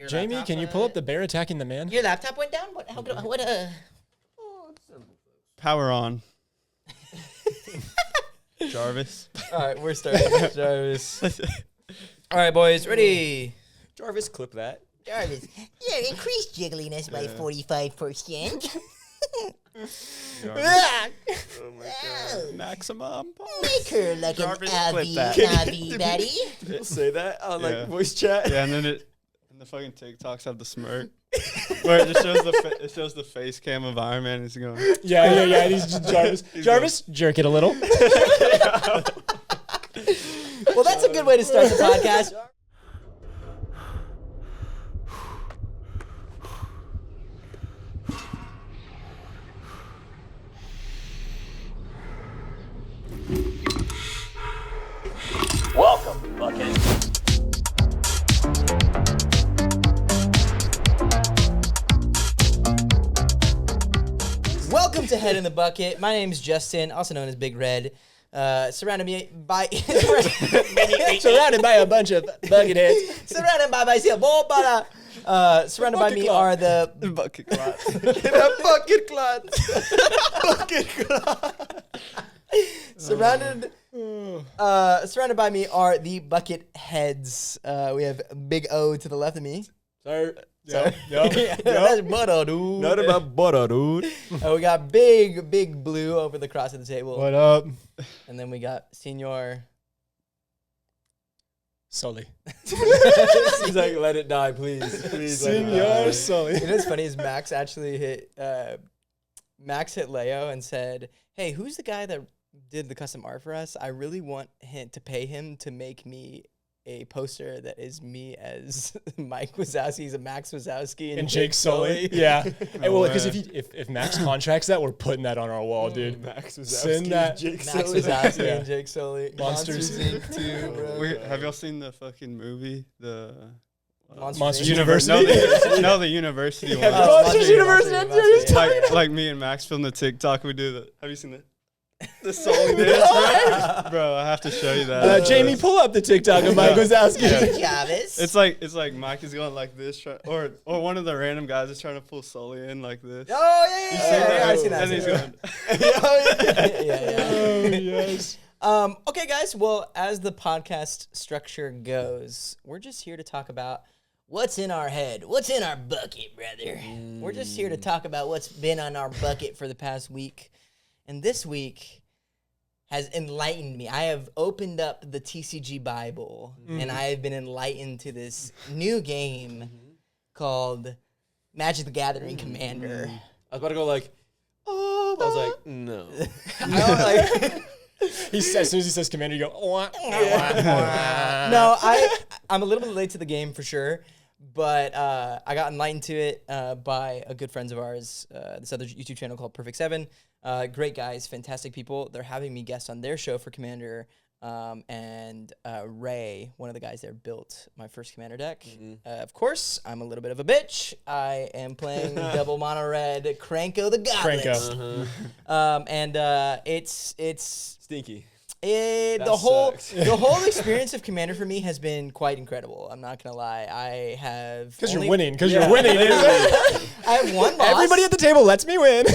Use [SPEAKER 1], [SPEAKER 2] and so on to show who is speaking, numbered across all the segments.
[SPEAKER 1] Jamie,
[SPEAKER 2] laptop,
[SPEAKER 1] can you pull up the bear attacking the man?
[SPEAKER 3] Your laptop went down? What? How could, what?
[SPEAKER 4] Power on. Jarvis.
[SPEAKER 3] All right, we're starting. Jarvis. All right, boys, ready?
[SPEAKER 2] Jarvis, clip that.
[SPEAKER 3] Jarvis. Yeah, increase jiggliness by 45%.
[SPEAKER 4] Oh my god. Maximum.
[SPEAKER 3] Make her like
[SPEAKER 4] Jarvis,
[SPEAKER 3] an
[SPEAKER 4] clip
[SPEAKER 3] Abby,
[SPEAKER 4] that.
[SPEAKER 3] Abby Betty.
[SPEAKER 2] People say that on
[SPEAKER 4] Yeah.
[SPEAKER 2] voice chat.
[SPEAKER 4] Yeah, and then and the fucking TikToks have the smirk. Where it just shows it shows the face cam of Iron Man. He's going.
[SPEAKER 1] Yeah. He's just Jarvis. Jarvis, jerk it a little.
[SPEAKER 3] Well, that's a good way to start the podcast.
[SPEAKER 1] Welcome, Bucket.
[SPEAKER 3] Welcome to Head in the Bucket. My name is Justin, also known as Big Red. Surrounded by
[SPEAKER 1] Surrounded by a bunch of bucketheads.
[SPEAKER 3] surrounded by me are the
[SPEAKER 4] Bucket clot.
[SPEAKER 2] Bucket clots. Bucket clots.
[SPEAKER 3] surrounded by me are the bucket heads. We have Big O to the left of me.
[SPEAKER 1] Sorry.
[SPEAKER 3] Sorry.
[SPEAKER 1] Yep.
[SPEAKER 3] That's butter, dude.
[SPEAKER 2] Not about butter, dude.
[SPEAKER 3] We got Big Blue over the cross of the table.
[SPEAKER 1] What up?
[SPEAKER 3] And then we got Senor.
[SPEAKER 1] Sully.
[SPEAKER 2] He's like, let it die, please. Please let it die.
[SPEAKER 1] Senor Sully.
[SPEAKER 3] You know what's funny is Max actually hit Leo and said, "Hey, who's the guy that did the custom art for us? I really want him to pay him to make me a poster that is me as Mike Wazowski's a Max Wazowski
[SPEAKER 1] And Jake Sully. Yeah. Hey, well, because if Max contracts that, we're putting that on our wall, dude.
[SPEAKER 2] Max Wazowski,
[SPEAKER 1] Send that.
[SPEAKER 2] Jake
[SPEAKER 3] Max
[SPEAKER 2] Sully.
[SPEAKER 3] Wazowski
[SPEAKER 1] Yeah.
[SPEAKER 3] and Jake Sully.
[SPEAKER 1] Monsters.
[SPEAKER 3] Inc. 2, bro.
[SPEAKER 4] Have y'all seen the fucking movie? The
[SPEAKER 3] Inc.
[SPEAKER 1] Monsters University.
[SPEAKER 4] No, the university one.
[SPEAKER 1] Monsters University.
[SPEAKER 4] Like me and Max filmed the TikTok. We do the. Have you seen it? The Sully dance, bro. I have to show you that.
[SPEAKER 1] Jamie, pull up the TikTok of Mike Wazowski.
[SPEAKER 3] Jarvis.
[SPEAKER 4] It's like Mike is going like this, or one of the random guys is trying to pull Sully in like this.
[SPEAKER 3] Oh yeah,
[SPEAKER 4] You seen that?
[SPEAKER 3] I've seen that.
[SPEAKER 4] And he's going.
[SPEAKER 1] Oh, yes.
[SPEAKER 3] Okay, guys. Well, as the podcast structure goes, we're just here to talk about what's in our head, what's in our bucket, brother. We're just here to talk about what's been on our bucket for the past week. And this week has enlightened me. I have opened up the TCG Bible, and I have been enlightened to this new game called Magic the Gathering Commander.
[SPEAKER 2] I was about to go like, oh, I was like, no.
[SPEAKER 1] As soon as he says commander, you go, wah.
[SPEAKER 3] No, I'm a little bit late to the game for sure, but I got enlightened to it by a good friends of ours, this other YouTube channel called Perfect 7. Great guys, fantastic people. They're having me guest on their show for Commander, and Ray, one of the guys there, built my first Commander deck. Of course, I'm a little bit of a bitch. I am playing double mono red Cranko the Goblet. And it's
[SPEAKER 2] Stinky.
[SPEAKER 3] the whole experience of Commander for me has been quite incredible. I'm not gonna lie. I have
[SPEAKER 1] Because you're winning. Because you're winning.
[SPEAKER 3] I have one loss.
[SPEAKER 1] Everybody at the table lets me win.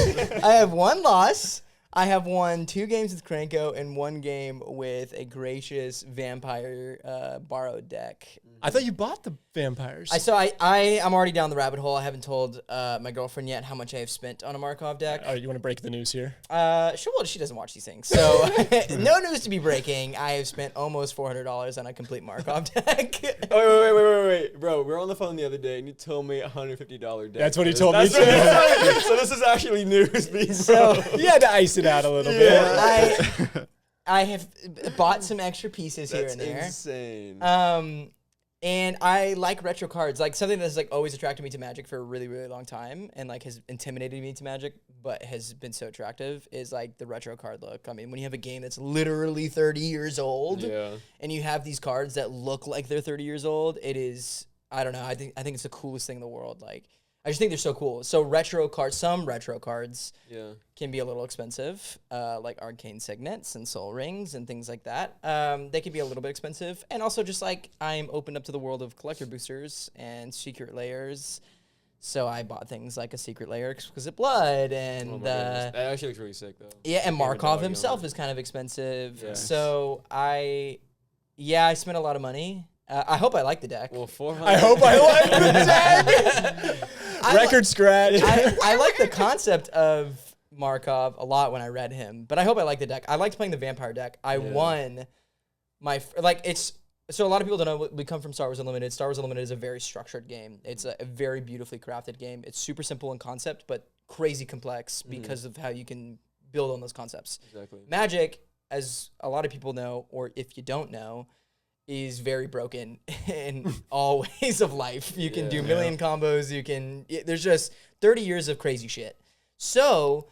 [SPEAKER 3] I have one loss. I have won 2 games with Cranko and 1 game with a gracious vampire borrowed deck.
[SPEAKER 1] I thought you bought the vampires.
[SPEAKER 3] I'm already down the rabbit hole. I haven't told my girlfriend yet how much I have spent on a Markov deck.
[SPEAKER 1] Oh, you want to break the news here?
[SPEAKER 3] Well, she doesn't watch these things, so no news to be breaking. I have spent almost $400 on a complete Markov deck.
[SPEAKER 2] Wait, bro. We were on the phone the other day, and you told me $150 deck.
[SPEAKER 1] That's what he told me too.
[SPEAKER 2] So this is actually news, bro.
[SPEAKER 3] So
[SPEAKER 1] You had to ice it out a little bit.
[SPEAKER 3] I have bought some extra pieces here and there.
[SPEAKER 2] That's insane.
[SPEAKER 3] And I like retro cards. Like something that's like always attracted me to Magic for a really, really long time, and like has intimidated me to Magic, but has been so attractive is like the retro card look. I mean, when you have a game that's literally 30 years old, and you have these cards that look like they're 30 years old, it is, I don't know. I think it's the coolest thing in the world. Like I just think they're so cool. So retro cards, some retro cards can be a little expensive, like Arcane Signets and Soul Rings and things like that. They can be a little bit expensive. And also just like I'm open up to the world of collector boosters and secret layers. So I bought things like a Secret Layer Exquisite Blood and
[SPEAKER 2] that actually looks really sick though.
[SPEAKER 3] Yeah, and Markov himself is kind of expensive. Yeah. So I spent a lot of money. I hope I like the deck.
[SPEAKER 2] Well, 400.
[SPEAKER 1] I hope I like the deck. Record scratch.
[SPEAKER 3] I like the concept of Markov a lot when I read him, but I hope I like the deck. I liked playing the vampire deck. I won my so a lot of people don't know we come from Star Wars Unlimited. Star Wars Unlimited is a very structured game. It's a very beautifully crafted game. It's super simple in concept, but crazy complex because of how you can build on those concepts.
[SPEAKER 2] Exactly.
[SPEAKER 3] Magic, as a lot of people know, or if you don't know, is very broken in all ways of life. You can do a million combos. There's just 30 years of crazy shit. So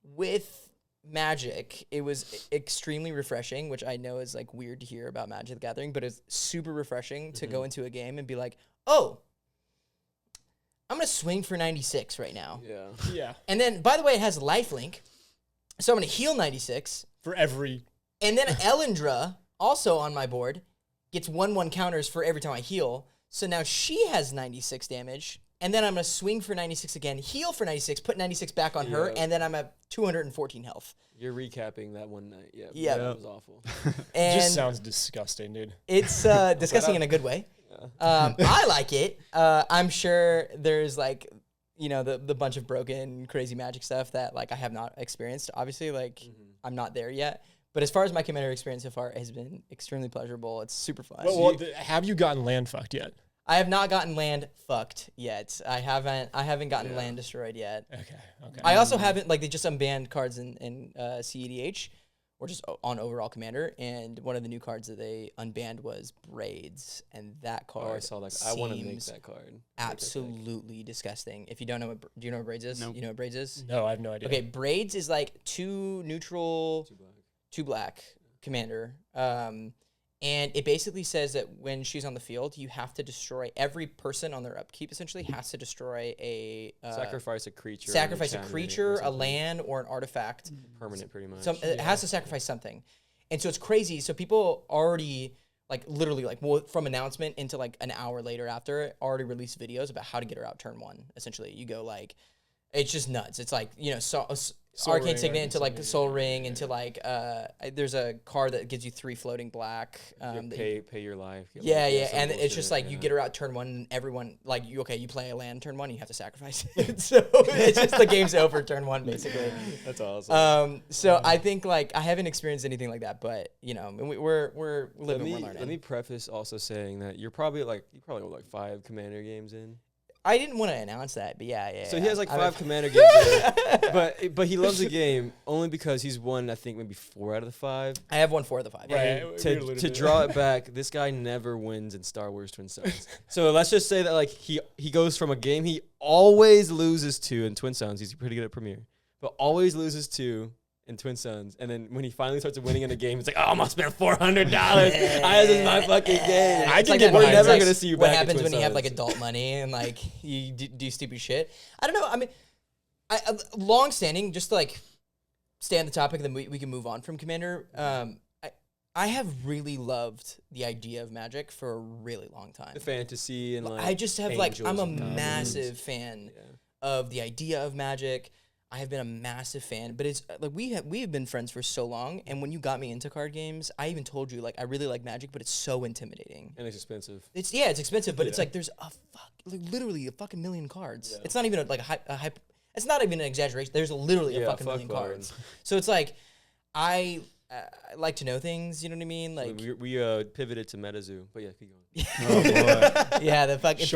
[SPEAKER 3] with Magic, it was extremely refreshing, which I know is like weird to hear about Magic the Gathering, but it's super refreshing to go into a game and be like, oh, I'm going to swing for 96 right now.
[SPEAKER 1] Yeah.
[SPEAKER 3] And then, by the way, it has lifelink, so I'm going to heal 96.
[SPEAKER 1] For every...
[SPEAKER 3] And then Elendra, also on my board, gets 1/1 counters for every time I heal. So now she has 96 damage. And then I'm going to swing for 96 again, heal for 96, put 96 back on her, and then I'm at 214 health.
[SPEAKER 2] You're recapping that one night.
[SPEAKER 3] Yeah.
[SPEAKER 2] That was awful.
[SPEAKER 1] It just sounds disgusting, dude.
[SPEAKER 3] It's disgusting in a good way. I like it. I'm sure there's like, the bunch of broken, crazy Magic stuff that like I have not experienced. Obviously, like I'm not there yet. But as far as my Commander experience so far, it has been extremely pleasurable. It's super fun.
[SPEAKER 1] Well, have you gotten land fucked yet?
[SPEAKER 3] I have not gotten land fucked yet. I haven't gotten land destroyed yet.
[SPEAKER 1] Okay.
[SPEAKER 3] I also haven't, like, they just unbanned cards in CEDH, or just on overall Commander, and one of the new cards that they unbanned was Braids, and that card
[SPEAKER 2] I saw that. I want to make that card.
[SPEAKER 3] Absolutely disgusting. If you don't know do you know what Braids is?
[SPEAKER 4] Nope.
[SPEAKER 3] You know what Braids is?
[SPEAKER 1] No, I have no idea.
[SPEAKER 3] Okay, Braids is like 2 neutral, 2 black Commander. And it basically says that when she's on the field, you have to destroy every person on their upkeep. Essentially, has to destroy a
[SPEAKER 2] sacrifice a creature.
[SPEAKER 3] Sacrifice a creature, a land, or an artifact.
[SPEAKER 2] Permanent, pretty much.
[SPEAKER 3] It has to sacrifice something, and so it's crazy. So people already literally from announcement into like an hour later after already released videos about how to get her out turn 1. Essentially, you go like, it's just nuts. It's like Arcane Signet into like Soul Ring into like there's a card that gives you 3 floating black.
[SPEAKER 2] Pay your life.
[SPEAKER 3] And it's just like you get her out turn 1 and everyone like you play a land turn 1, you have to sacrifice it. So it's just the game's over turn 1 basically.
[SPEAKER 2] That's awesome.
[SPEAKER 3] So I think like I haven't experienced anything like that, but we're living, we're learning.
[SPEAKER 2] Let me preface also saying that you probably have like 5 Commander games in.
[SPEAKER 3] I didn't want to announce that, but yeah.
[SPEAKER 2] So he has like 5 Commander games, but he loves the game only because he's won, I think, maybe 4 out of the 5.
[SPEAKER 3] I have won 4 of the 5.
[SPEAKER 1] Right.
[SPEAKER 2] To draw it back, this guy never wins in Star Wars Twin Suns. So let's just say that like he goes from a game he always loses to in Twin Suns. He's pretty good at Premier, but always loses to in Twin Suns, and then when he finally starts winning in a game, it's like, oh, I'm gonna spend $400. This is my fucking game.
[SPEAKER 1] I can
[SPEAKER 3] like
[SPEAKER 1] get.
[SPEAKER 3] We're
[SPEAKER 2] never gonna see you back.
[SPEAKER 3] What happens
[SPEAKER 2] in
[SPEAKER 3] when
[SPEAKER 2] Twin
[SPEAKER 3] you have
[SPEAKER 2] Suns.
[SPEAKER 3] like adult money and like you do stupid shit? I don't know. I mean, long standing, just to like stay on the topic, and then we can move on from Commander. I have really loved the idea of Magic for a really long time.
[SPEAKER 2] The fantasy and like
[SPEAKER 3] I just have like I'm a
[SPEAKER 2] angels and
[SPEAKER 3] massive fan of the idea of Magic. I have been a massive fan, but it's like we have been friends for so long, and when you got me into card games, I even told you like I really like Magic, but it's so intimidating.
[SPEAKER 2] and it's expensive.
[SPEAKER 3] It's expensive, but it's like there's literally a fucking million cards. It's not even a hype. It's not even an exaggeration. There's literally a fucking million cards. So it's like I like to know things. You know what I mean? Like
[SPEAKER 2] We pivoted to MetaZoo, but yeah, keep going.
[SPEAKER 4] Oh boy.
[SPEAKER 3] yeah, the fucking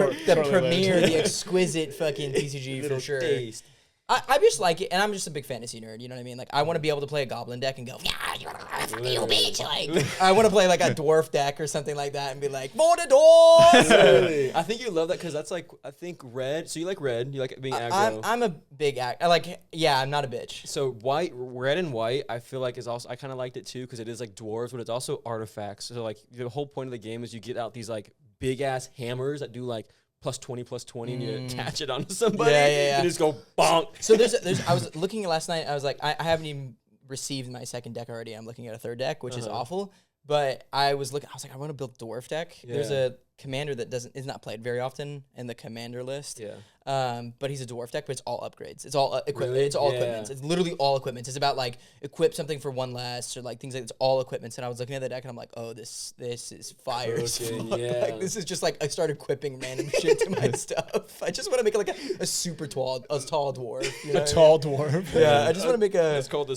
[SPEAKER 3] premier, the exquisite fucking TCG for sure.
[SPEAKER 2] Taste.
[SPEAKER 3] I just like it, and I'm just a big fantasy nerd. You know what I mean? Like, I want to be able to play a goblin deck and go, yeah, you bitch. Like, I want to play like a dwarf deck or something like that and be like, for the doors.
[SPEAKER 2] I think you love that because that's like, I think red. So you like red. You like being aggro.
[SPEAKER 3] I'm a big I'm not a bitch.
[SPEAKER 2] So red and white, I feel like is also, I kind of liked it too because it is like dwarves, but it's also artifacts. So like the whole point of the game is you get out these like big ass hammers that do like plus 20, and you attach it onto somebody.
[SPEAKER 3] Yeah.
[SPEAKER 2] You just go bonk.
[SPEAKER 3] So there's I was looking at last night. I was like, I haven't even received my second deck already. I'm looking at a third deck, which is awful. But I was like, I want to build dwarf deck.
[SPEAKER 2] Yeah.
[SPEAKER 3] There's a commander that is not played very often in the commander list.
[SPEAKER 2] Yeah.
[SPEAKER 3] But he's a dwarf deck, but it's all upgrades. It's all equipment.
[SPEAKER 2] Really?
[SPEAKER 3] It's all
[SPEAKER 2] Yeah.
[SPEAKER 3] equipment. It's literally all equipment. It's about like equip something for one less or like things like it's all equipment. And I was looking at the deck and I'm like, oh, this is fire. as
[SPEAKER 2] Cooking,
[SPEAKER 3] fuck.
[SPEAKER 2] yeah.
[SPEAKER 3] Like, this is just like I start equipping random shit to my stuff. I just want to make like a super tall dwarf. You know
[SPEAKER 1] A
[SPEAKER 3] what I
[SPEAKER 1] tall dwarf.
[SPEAKER 3] mean? Yeah, I just want to make a
[SPEAKER 2] It's called the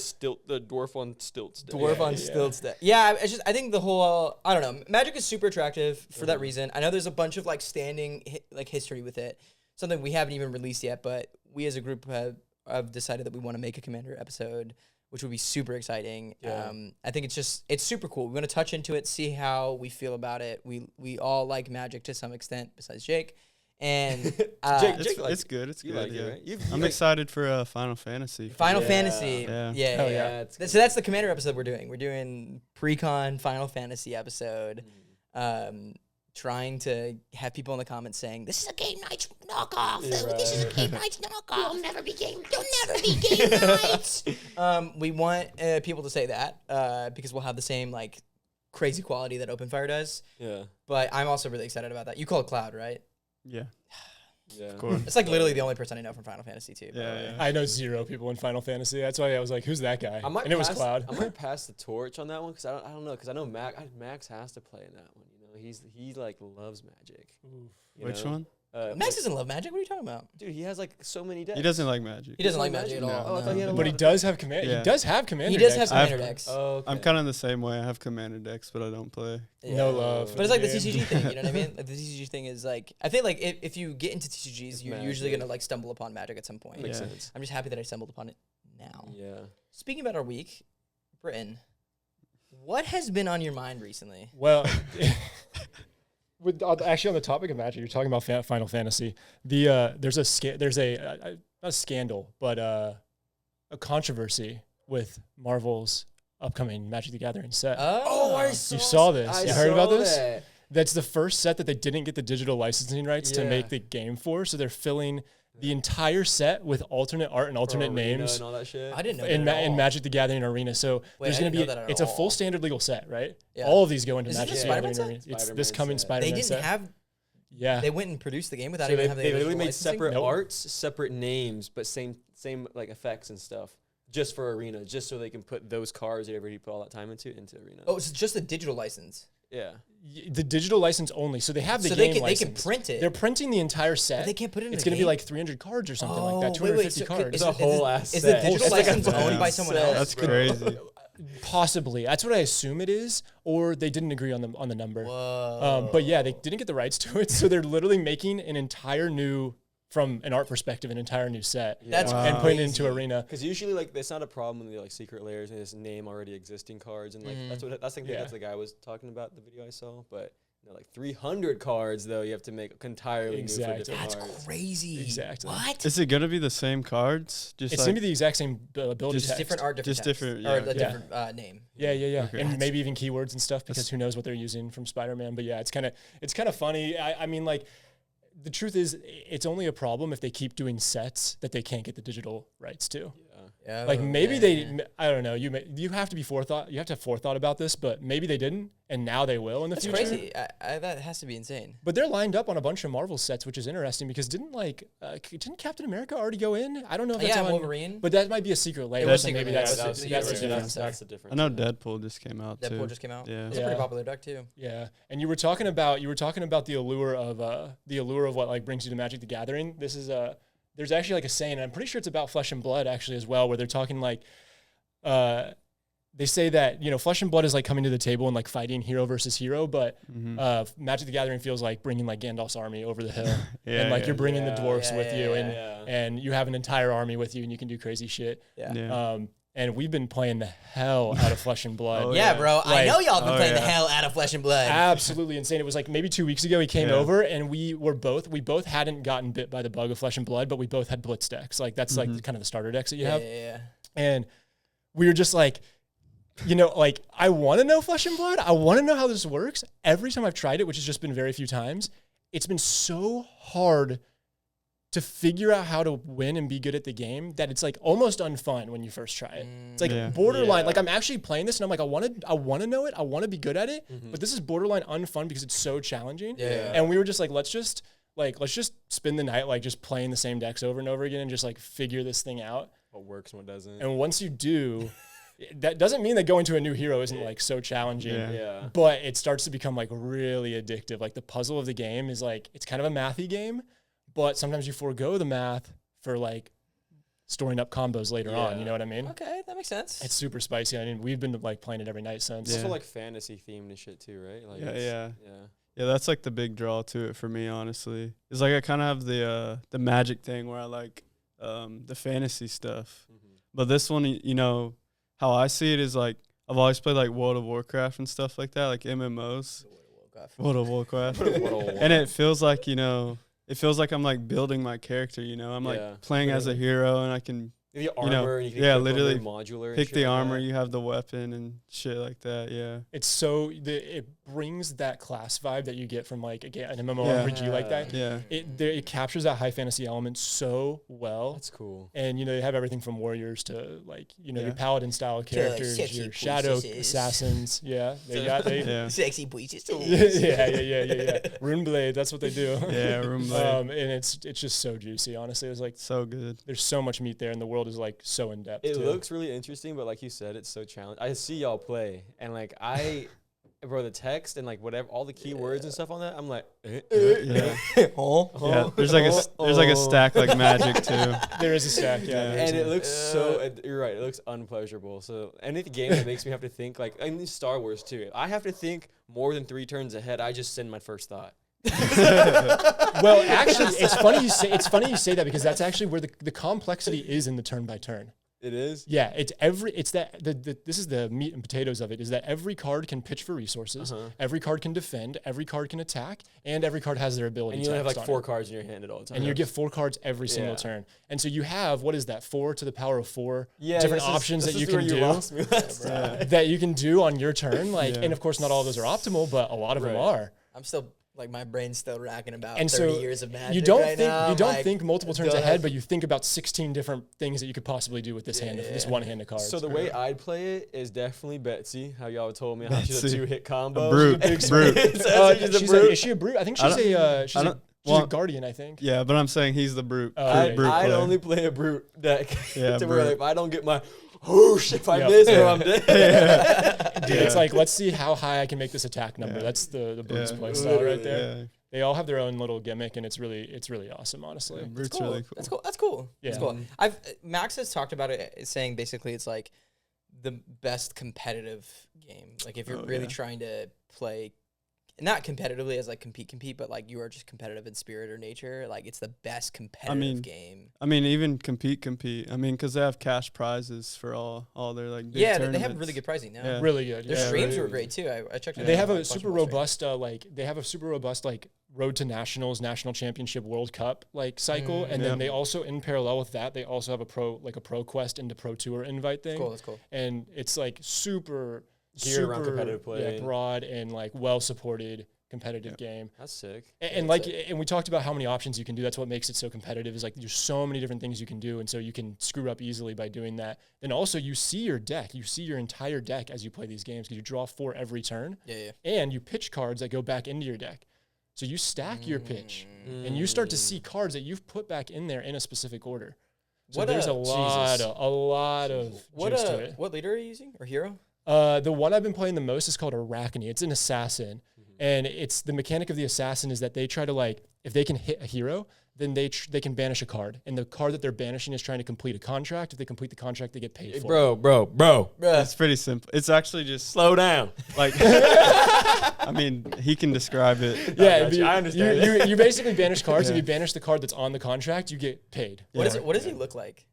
[SPEAKER 2] dwarf on stilts. deck.
[SPEAKER 3] dwarf on stilts deck. Yeah, I think the whole I don't know. Magic is super attractive for that reason. I know there's a bunch of like standing like history with it. Something we haven't even released yet, but we as a group have decided that we want to make a Commander episode, which would be super exciting.
[SPEAKER 2] Yeah.
[SPEAKER 3] I think it's super cool. We want to touch into it, see how we feel about it. We all like Magic to some extent, besides Jake. And
[SPEAKER 2] Jake
[SPEAKER 4] It's good. It's
[SPEAKER 2] You
[SPEAKER 4] good.
[SPEAKER 2] like
[SPEAKER 4] Yeah.
[SPEAKER 2] it, right?
[SPEAKER 4] I'm excited for Final Fantasy.
[SPEAKER 3] Final
[SPEAKER 2] Yeah.
[SPEAKER 3] Fantasy.
[SPEAKER 4] Yeah.
[SPEAKER 3] Yeah.
[SPEAKER 1] yeah.
[SPEAKER 3] So that's the Commander episode we're doing. We're doing pre-con Final Fantasy episode. Trying to have people in the comments saying, this is a Game Nights knockoff. This is a Game Nights knockoff. You'll never be Game Nights. We want people to say that because we'll have the same like crazy quality that Openfire does.
[SPEAKER 2] Yeah.
[SPEAKER 3] But I'm also really excited about that. You call it Cloud, right?
[SPEAKER 4] Yeah.
[SPEAKER 2] Yeah.
[SPEAKER 4] Of course.
[SPEAKER 3] It's like literally the only person I know from Final Fantasy too. by the way.
[SPEAKER 4] Yeah.
[SPEAKER 1] I know 0 people in Final Fantasy. That's why I was like, who's that guy? And it was Cloud.
[SPEAKER 2] I might pass the torch on that one because I don't know because I know Max has to play in that one. You know, he like loves Magic. You
[SPEAKER 4] Which
[SPEAKER 2] know?
[SPEAKER 4] one?
[SPEAKER 3] Max doesn't love Magic. What are you talking about?
[SPEAKER 2] Dude, he has like so many decks.
[SPEAKER 4] He doesn't like Magic.
[SPEAKER 3] He doesn't like Magic at all.
[SPEAKER 2] Oh, I thought he had a
[SPEAKER 1] But he
[SPEAKER 2] lot.
[SPEAKER 1] does have command.
[SPEAKER 4] Yeah.
[SPEAKER 1] He does have commander.
[SPEAKER 3] He does have
[SPEAKER 1] decks.
[SPEAKER 3] Commander
[SPEAKER 4] I've-
[SPEAKER 3] decks.
[SPEAKER 2] Oh, okay.
[SPEAKER 4] I'm kind of the same way. I have Commander decks, but I don't play.
[SPEAKER 1] No love.
[SPEAKER 3] But it's like the
[SPEAKER 1] game.
[SPEAKER 3] TCG thing, you know what I mean? Like the TCG thing is like, I think like if you get into TCGs,
[SPEAKER 2] It's
[SPEAKER 3] you're usually
[SPEAKER 2] Magic.
[SPEAKER 3] gonna like stumble upon Magic at some point.
[SPEAKER 2] Makes
[SPEAKER 4] Yeah.
[SPEAKER 2] sense.
[SPEAKER 3] I'm just happy that I stumbled upon it now.
[SPEAKER 2] Yeah.
[SPEAKER 3] Speaking about our week, Britton, what has been on your mind recently?
[SPEAKER 1] Well, actually on the topic of Magic, you're talking about Final Fantasy. There's a not a scandal, but a controversy with Marvel's upcoming Magic the Gathering set. You saw this? You heard about this?
[SPEAKER 2] That.
[SPEAKER 1] That's the first set that they didn't get the digital licensing rights to
[SPEAKER 2] Yeah.
[SPEAKER 1] make the game for, so they're filling the entire set with alternate art and alternate
[SPEAKER 2] Arena
[SPEAKER 1] names
[SPEAKER 2] and all that shit.
[SPEAKER 3] I didn't know
[SPEAKER 1] in,
[SPEAKER 3] that at
[SPEAKER 1] in
[SPEAKER 3] all.
[SPEAKER 1] Magic the Gathering Arena. So
[SPEAKER 3] Wait,
[SPEAKER 1] there's
[SPEAKER 3] I
[SPEAKER 1] going to
[SPEAKER 3] didn't
[SPEAKER 1] be
[SPEAKER 3] know that at
[SPEAKER 1] it's a full
[SPEAKER 3] all.
[SPEAKER 1] standard legal set, right?
[SPEAKER 3] Yeah.
[SPEAKER 1] All of these go into
[SPEAKER 3] Is this
[SPEAKER 1] Magic
[SPEAKER 3] the
[SPEAKER 1] the
[SPEAKER 3] Spider-Man
[SPEAKER 1] Gathering
[SPEAKER 3] set?
[SPEAKER 1] Arena. It's
[SPEAKER 2] Spider-Man
[SPEAKER 1] this coming
[SPEAKER 2] set.
[SPEAKER 3] They
[SPEAKER 1] Spider-Man
[SPEAKER 3] didn't
[SPEAKER 1] set.
[SPEAKER 3] have.
[SPEAKER 1] Yeah.
[SPEAKER 3] They went and produced the game without
[SPEAKER 2] So
[SPEAKER 3] even
[SPEAKER 2] they
[SPEAKER 3] having.
[SPEAKER 2] literally
[SPEAKER 3] original
[SPEAKER 2] made
[SPEAKER 3] licensing?
[SPEAKER 2] separate
[SPEAKER 1] Nope.
[SPEAKER 2] arts, separate names, but same like effects and stuff, just for Arena, just so they can put those cards that everybody put all that time into Arena.
[SPEAKER 3] Oh, it's just a digital license.
[SPEAKER 2] Yeah.
[SPEAKER 1] The digital license only. So they have the
[SPEAKER 3] So
[SPEAKER 1] game
[SPEAKER 3] they can
[SPEAKER 1] license.
[SPEAKER 3] print it.
[SPEAKER 1] They're printing the entire set.
[SPEAKER 3] But they can't put it in
[SPEAKER 1] It's
[SPEAKER 3] the
[SPEAKER 1] going to be
[SPEAKER 3] game?
[SPEAKER 1] like 300 cards or something like that.
[SPEAKER 3] Oh, wait,
[SPEAKER 1] 250
[SPEAKER 3] so
[SPEAKER 1] cards.
[SPEAKER 2] It's a whole ass
[SPEAKER 3] Is
[SPEAKER 2] set.
[SPEAKER 3] the digital
[SPEAKER 2] It's like a
[SPEAKER 3] license owned
[SPEAKER 4] full
[SPEAKER 3] by someone
[SPEAKER 2] set.
[SPEAKER 3] else?
[SPEAKER 4] That's
[SPEAKER 2] bro.
[SPEAKER 4] crazy.
[SPEAKER 1] Possibly. That's what I assume it is, or they didn't agree on the number.
[SPEAKER 3] Whoa.
[SPEAKER 1] But yeah, they didn't get the rights to it, so they're literally making an entire new, from an art perspective, an entire new set
[SPEAKER 3] That's
[SPEAKER 4] Wow.
[SPEAKER 1] and putting it into
[SPEAKER 3] crazy.
[SPEAKER 1] Arena.
[SPEAKER 2] Because usually, like, that's not a problem when they like secret layers and just name already existing cards, and like that's the
[SPEAKER 1] Yeah.
[SPEAKER 2] that's the guy was talking about the video I saw. But you know, like 300 cards though, you have to make entirely new
[SPEAKER 1] Exactly.
[SPEAKER 2] for different
[SPEAKER 3] That's
[SPEAKER 2] cards.
[SPEAKER 3] crazy.
[SPEAKER 1] Exactly.
[SPEAKER 3] What?
[SPEAKER 4] Is it gonna be the same cards? Just
[SPEAKER 1] It's
[SPEAKER 4] like
[SPEAKER 1] going to be the exact same ability
[SPEAKER 4] Just
[SPEAKER 1] text.
[SPEAKER 3] Different art, different
[SPEAKER 4] Just
[SPEAKER 3] text.
[SPEAKER 4] different,
[SPEAKER 3] Or
[SPEAKER 4] yeah.
[SPEAKER 3] a
[SPEAKER 1] Yeah.
[SPEAKER 3] different name.
[SPEAKER 1] Yeah,
[SPEAKER 4] Okay.
[SPEAKER 1] and maybe even keywords and stuff because who knows what they're using from Spider-Man. But yeah, it's kind of funny. I mean, like, the truth is, it's only a problem if they keep doing sets that they can't get the digital rights to.
[SPEAKER 3] Yeah,
[SPEAKER 1] Like maybe
[SPEAKER 3] yeah,
[SPEAKER 1] they,
[SPEAKER 3] yeah.
[SPEAKER 1] I don't know. You have to be forethought. You have to have forethought about this, but maybe they didn't, and now they will in the
[SPEAKER 3] That's
[SPEAKER 1] future.
[SPEAKER 3] crazy. That has to be insane.
[SPEAKER 1] But they're lined up on a bunch of Marvel sets, which is interesting because didn't Captain America already go in? I don't know if that's
[SPEAKER 3] Yeah,
[SPEAKER 1] on
[SPEAKER 3] Wolverine.
[SPEAKER 1] but that might be a secret layer.
[SPEAKER 3] was
[SPEAKER 1] so
[SPEAKER 3] secret
[SPEAKER 1] maybe
[SPEAKER 3] layer.
[SPEAKER 1] that's
[SPEAKER 3] That was-
[SPEAKER 1] that's
[SPEAKER 3] yeah,
[SPEAKER 1] the
[SPEAKER 3] right.
[SPEAKER 1] difference.
[SPEAKER 2] That's the difference.
[SPEAKER 4] I know Deadpool just came out too.
[SPEAKER 3] Deadpool just came out.
[SPEAKER 4] Yeah.
[SPEAKER 3] It's a pretty popular deck too.
[SPEAKER 1] Yeah, and you were talking about the allure of what like brings you to Magic the Gathering. This is there's actually like a saying, and I'm pretty sure it's about Flesh and Blood actually as well, where they're talking like they say that Flesh and Blood is like coming to the table and like fighting hero versus hero, but Magic the Gathering feels like bringing like Gandalf's army over the hill,
[SPEAKER 4] Yeah,
[SPEAKER 1] and like
[SPEAKER 4] yeah.
[SPEAKER 1] you're bringing the
[SPEAKER 2] Yeah,
[SPEAKER 1] dwarfs
[SPEAKER 3] yeah,
[SPEAKER 1] with you,
[SPEAKER 3] yeah,
[SPEAKER 1] and
[SPEAKER 2] yeah.
[SPEAKER 1] and you have an entire army with you, and you can do crazy shit.
[SPEAKER 3] Yeah.
[SPEAKER 4] Yeah.
[SPEAKER 1] And we've been playing the hell out of Flesh and Blood.
[SPEAKER 4] Oh,
[SPEAKER 3] Yeah,
[SPEAKER 4] yeah.
[SPEAKER 3] bro. I
[SPEAKER 1] Like-
[SPEAKER 3] know y'all been
[SPEAKER 4] Oh,
[SPEAKER 3] playing the
[SPEAKER 4] yeah.
[SPEAKER 3] hell out of Flesh and Blood.
[SPEAKER 1] Absolutely insane. It was like maybe 2 weeks ago he came
[SPEAKER 4] Yeah.
[SPEAKER 1] over and we both hadn't gotten bit by the bug of Flesh and Blood, but we both had Blitz decks. Like that's like kind of the starter decks that you have.
[SPEAKER 3] Yeah.
[SPEAKER 1] And we were just like, like I want to know Flesh and Blood. I want to know how this works. Every time I've tried it, which has just been very few times, it's been so hard to figure out how to win and be good at the game that it's like almost unfun when you first try it. It's like borderline. Like I'm actually playing this and I'm like, I want to know it. I want to be good at it, but this is borderline unfun because it's so challenging.
[SPEAKER 3] Yeah.
[SPEAKER 1] And we were just like, let's just spend the night like just playing the same decks over and over again and just like figure this thing out.
[SPEAKER 2] What works and what doesn't.
[SPEAKER 1] And once you do, that doesn't mean that going to a new hero isn't like so challenging.
[SPEAKER 2] Yeah.
[SPEAKER 1] But it starts to become like really addictive. Like the puzzle of the game is like, it's kind of a mathy game, but sometimes you forego the math for like storing up combos later on. You know what I mean?
[SPEAKER 3] Okay, that makes sense.
[SPEAKER 1] It's super spicy. I mean, we've been like playing it every night since.
[SPEAKER 2] It's also like fantasy themed and shit too, right? Like
[SPEAKER 4] Yeah, that's like the big draw to it for me, honestly. It's like I kind of have the magic thing where I like the fantasy stuff. But this one, you know, how I see it is like I've always played like World of Warcraft and stuff like that, like MMOs. World of Warcraft. And it feels like, you know, it feels like I'm like building my character, you know. I'm like playing as a hero and I can
[SPEAKER 2] the armor,
[SPEAKER 4] you know,
[SPEAKER 2] you can
[SPEAKER 4] literally
[SPEAKER 2] modular
[SPEAKER 4] pick the
[SPEAKER 2] like
[SPEAKER 4] armor,
[SPEAKER 2] that.
[SPEAKER 4] you have the weapon and shit like that, yeah.
[SPEAKER 1] It's so, it brings that class vibe that you get from like an MMORPG like that.
[SPEAKER 4] Yeah.
[SPEAKER 1] It captures that high fantasy element so well.
[SPEAKER 2] That's cool.
[SPEAKER 1] And, you know, they have everything from warriors to like, you know, your paladin style characters, your shadow assassins. Yeah.
[SPEAKER 3] Sexy boys.
[SPEAKER 1] Yeah. Runeblade, that's what they do.
[SPEAKER 4] Yeah, Runeblade.
[SPEAKER 1] And it's just so juicy, honestly. It's like
[SPEAKER 4] so good.
[SPEAKER 1] There's so much meat there and the world is like so in depth.
[SPEAKER 2] It looks really interesting, but like you said, it's so challenging. I see y'all play and like bro, the text and like whatever, all the keywords and stuff on that, I'm like,
[SPEAKER 4] yeah. There's like a stack like magic too.
[SPEAKER 1] There is a stack,
[SPEAKER 2] and it looks so. You're right. It looks unpleasurable. So any game that makes me have to think like, and Star Wars too. If I have to think more than 3 turns ahead, I just send my first thought.
[SPEAKER 1] Well, actually, it's funny you say that because that's actually where the complexity is in the turn by turn.
[SPEAKER 2] It is?
[SPEAKER 1] Yeah, this is the meat and potatoes of it, is that every card can pitch for resources, every card can defend, every card can attack, and every card has their ability.
[SPEAKER 2] And you only have like 4 cards in your hand at all times.
[SPEAKER 1] And you get 4 cards every single turn. And so you have, what is that, 4 to the power of 4 different options that you can do that you can do on your turn. And of course, not all of those are optimal, but a lot of them are.
[SPEAKER 3] I'm still like my brain's still racking about
[SPEAKER 1] and
[SPEAKER 3] 30
[SPEAKER 1] so
[SPEAKER 3] years of magic.
[SPEAKER 1] You don't
[SPEAKER 3] right
[SPEAKER 1] think multiple turns ahead, but you think about 16 different things that you could possibly do with this this one hand of cards.
[SPEAKER 2] So the way I'd play it is definitely Betsy. How y'all told me how she's a 2-hit combo.
[SPEAKER 4] A brute.
[SPEAKER 1] Is she a brute? I think she's a guardian, I think.
[SPEAKER 4] Yeah, but I'm saying he's the brute.
[SPEAKER 2] I'd only play a brute deck.
[SPEAKER 4] Yeah,
[SPEAKER 2] to where like, if I don't get my if I miss, I'm dead.
[SPEAKER 1] Dude, it's like, let's see how high I can make this attack number. That's the Brute's play style right there. Yeah. They all have their own little gimmick, and it's really awesome, honestly.
[SPEAKER 4] Yeah, Brute's really cool.
[SPEAKER 3] That's cool.
[SPEAKER 1] Yeah.
[SPEAKER 3] That's cool. Max has talked about it, saying basically it's like the best competitive game. Like if you're really trying to play, not competitively as like compete, but like you are just competitive in spirit or nature. Like it's the best competitive game.
[SPEAKER 4] I mean, even compete. I mean, because they have cash prizes for all their like big
[SPEAKER 3] they
[SPEAKER 4] tournaments.
[SPEAKER 3] have really good pricing now.
[SPEAKER 4] Yeah.
[SPEAKER 1] Really good.
[SPEAKER 3] Their streams were great too. I checked.
[SPEAKER 1] They have a super robust Road to Nationals, National Championship, World Cup like cycle, and then they also, in parallel with that, they also have a pro quest into Pro Tour invite thing.
[SPEAKER 3] That's cool.
[SPEAKER 1] And it's like super
[SPEAKER 2] geared around competitive play,
[SPEAKER 1] broad and like well supported competitive game.
[SPEAKER 2] That's sick.
[SPEAKER 1] And we talked about how many options you can do. That's what makes it so competitive. Is like there's so many different things you can do, and so you can screw up easily by doing that. Then also you see your deck, you see your entire deck as you play these games because you draw 4 every turn. And you pitch cards that go back into your deck. So you stack your pitch, and you start to see cards that you've put back in there in a specific order. So there's a lot of juice to it.
[SPEAKER 3] What leader are you using or hero?
[SPEAKER 1] The one I've been playing the most is called Arachne. It's an assassin, and it's the mechanic of the assassin is that they try to like if they can hit a hero, then they can banish a card, and the card that they're banishing is trying to complete a contract. If they complete the contract, they get paid for it.
[SPEAKER 2] Bro.
[SPEAKER 4] It's pretty simple. It's actually just
[SPEAKER 2] slow down.
[SPEAKER 4] Like, I mean, he can describe it.
[SPEAKER 1] Yeah,
[SPEAKER 2] I understand.
[SPEAKER 1] You basically banish cards. If you banish the card that's on the contract, you get paid.
[SPEAKER 3] What does he look like?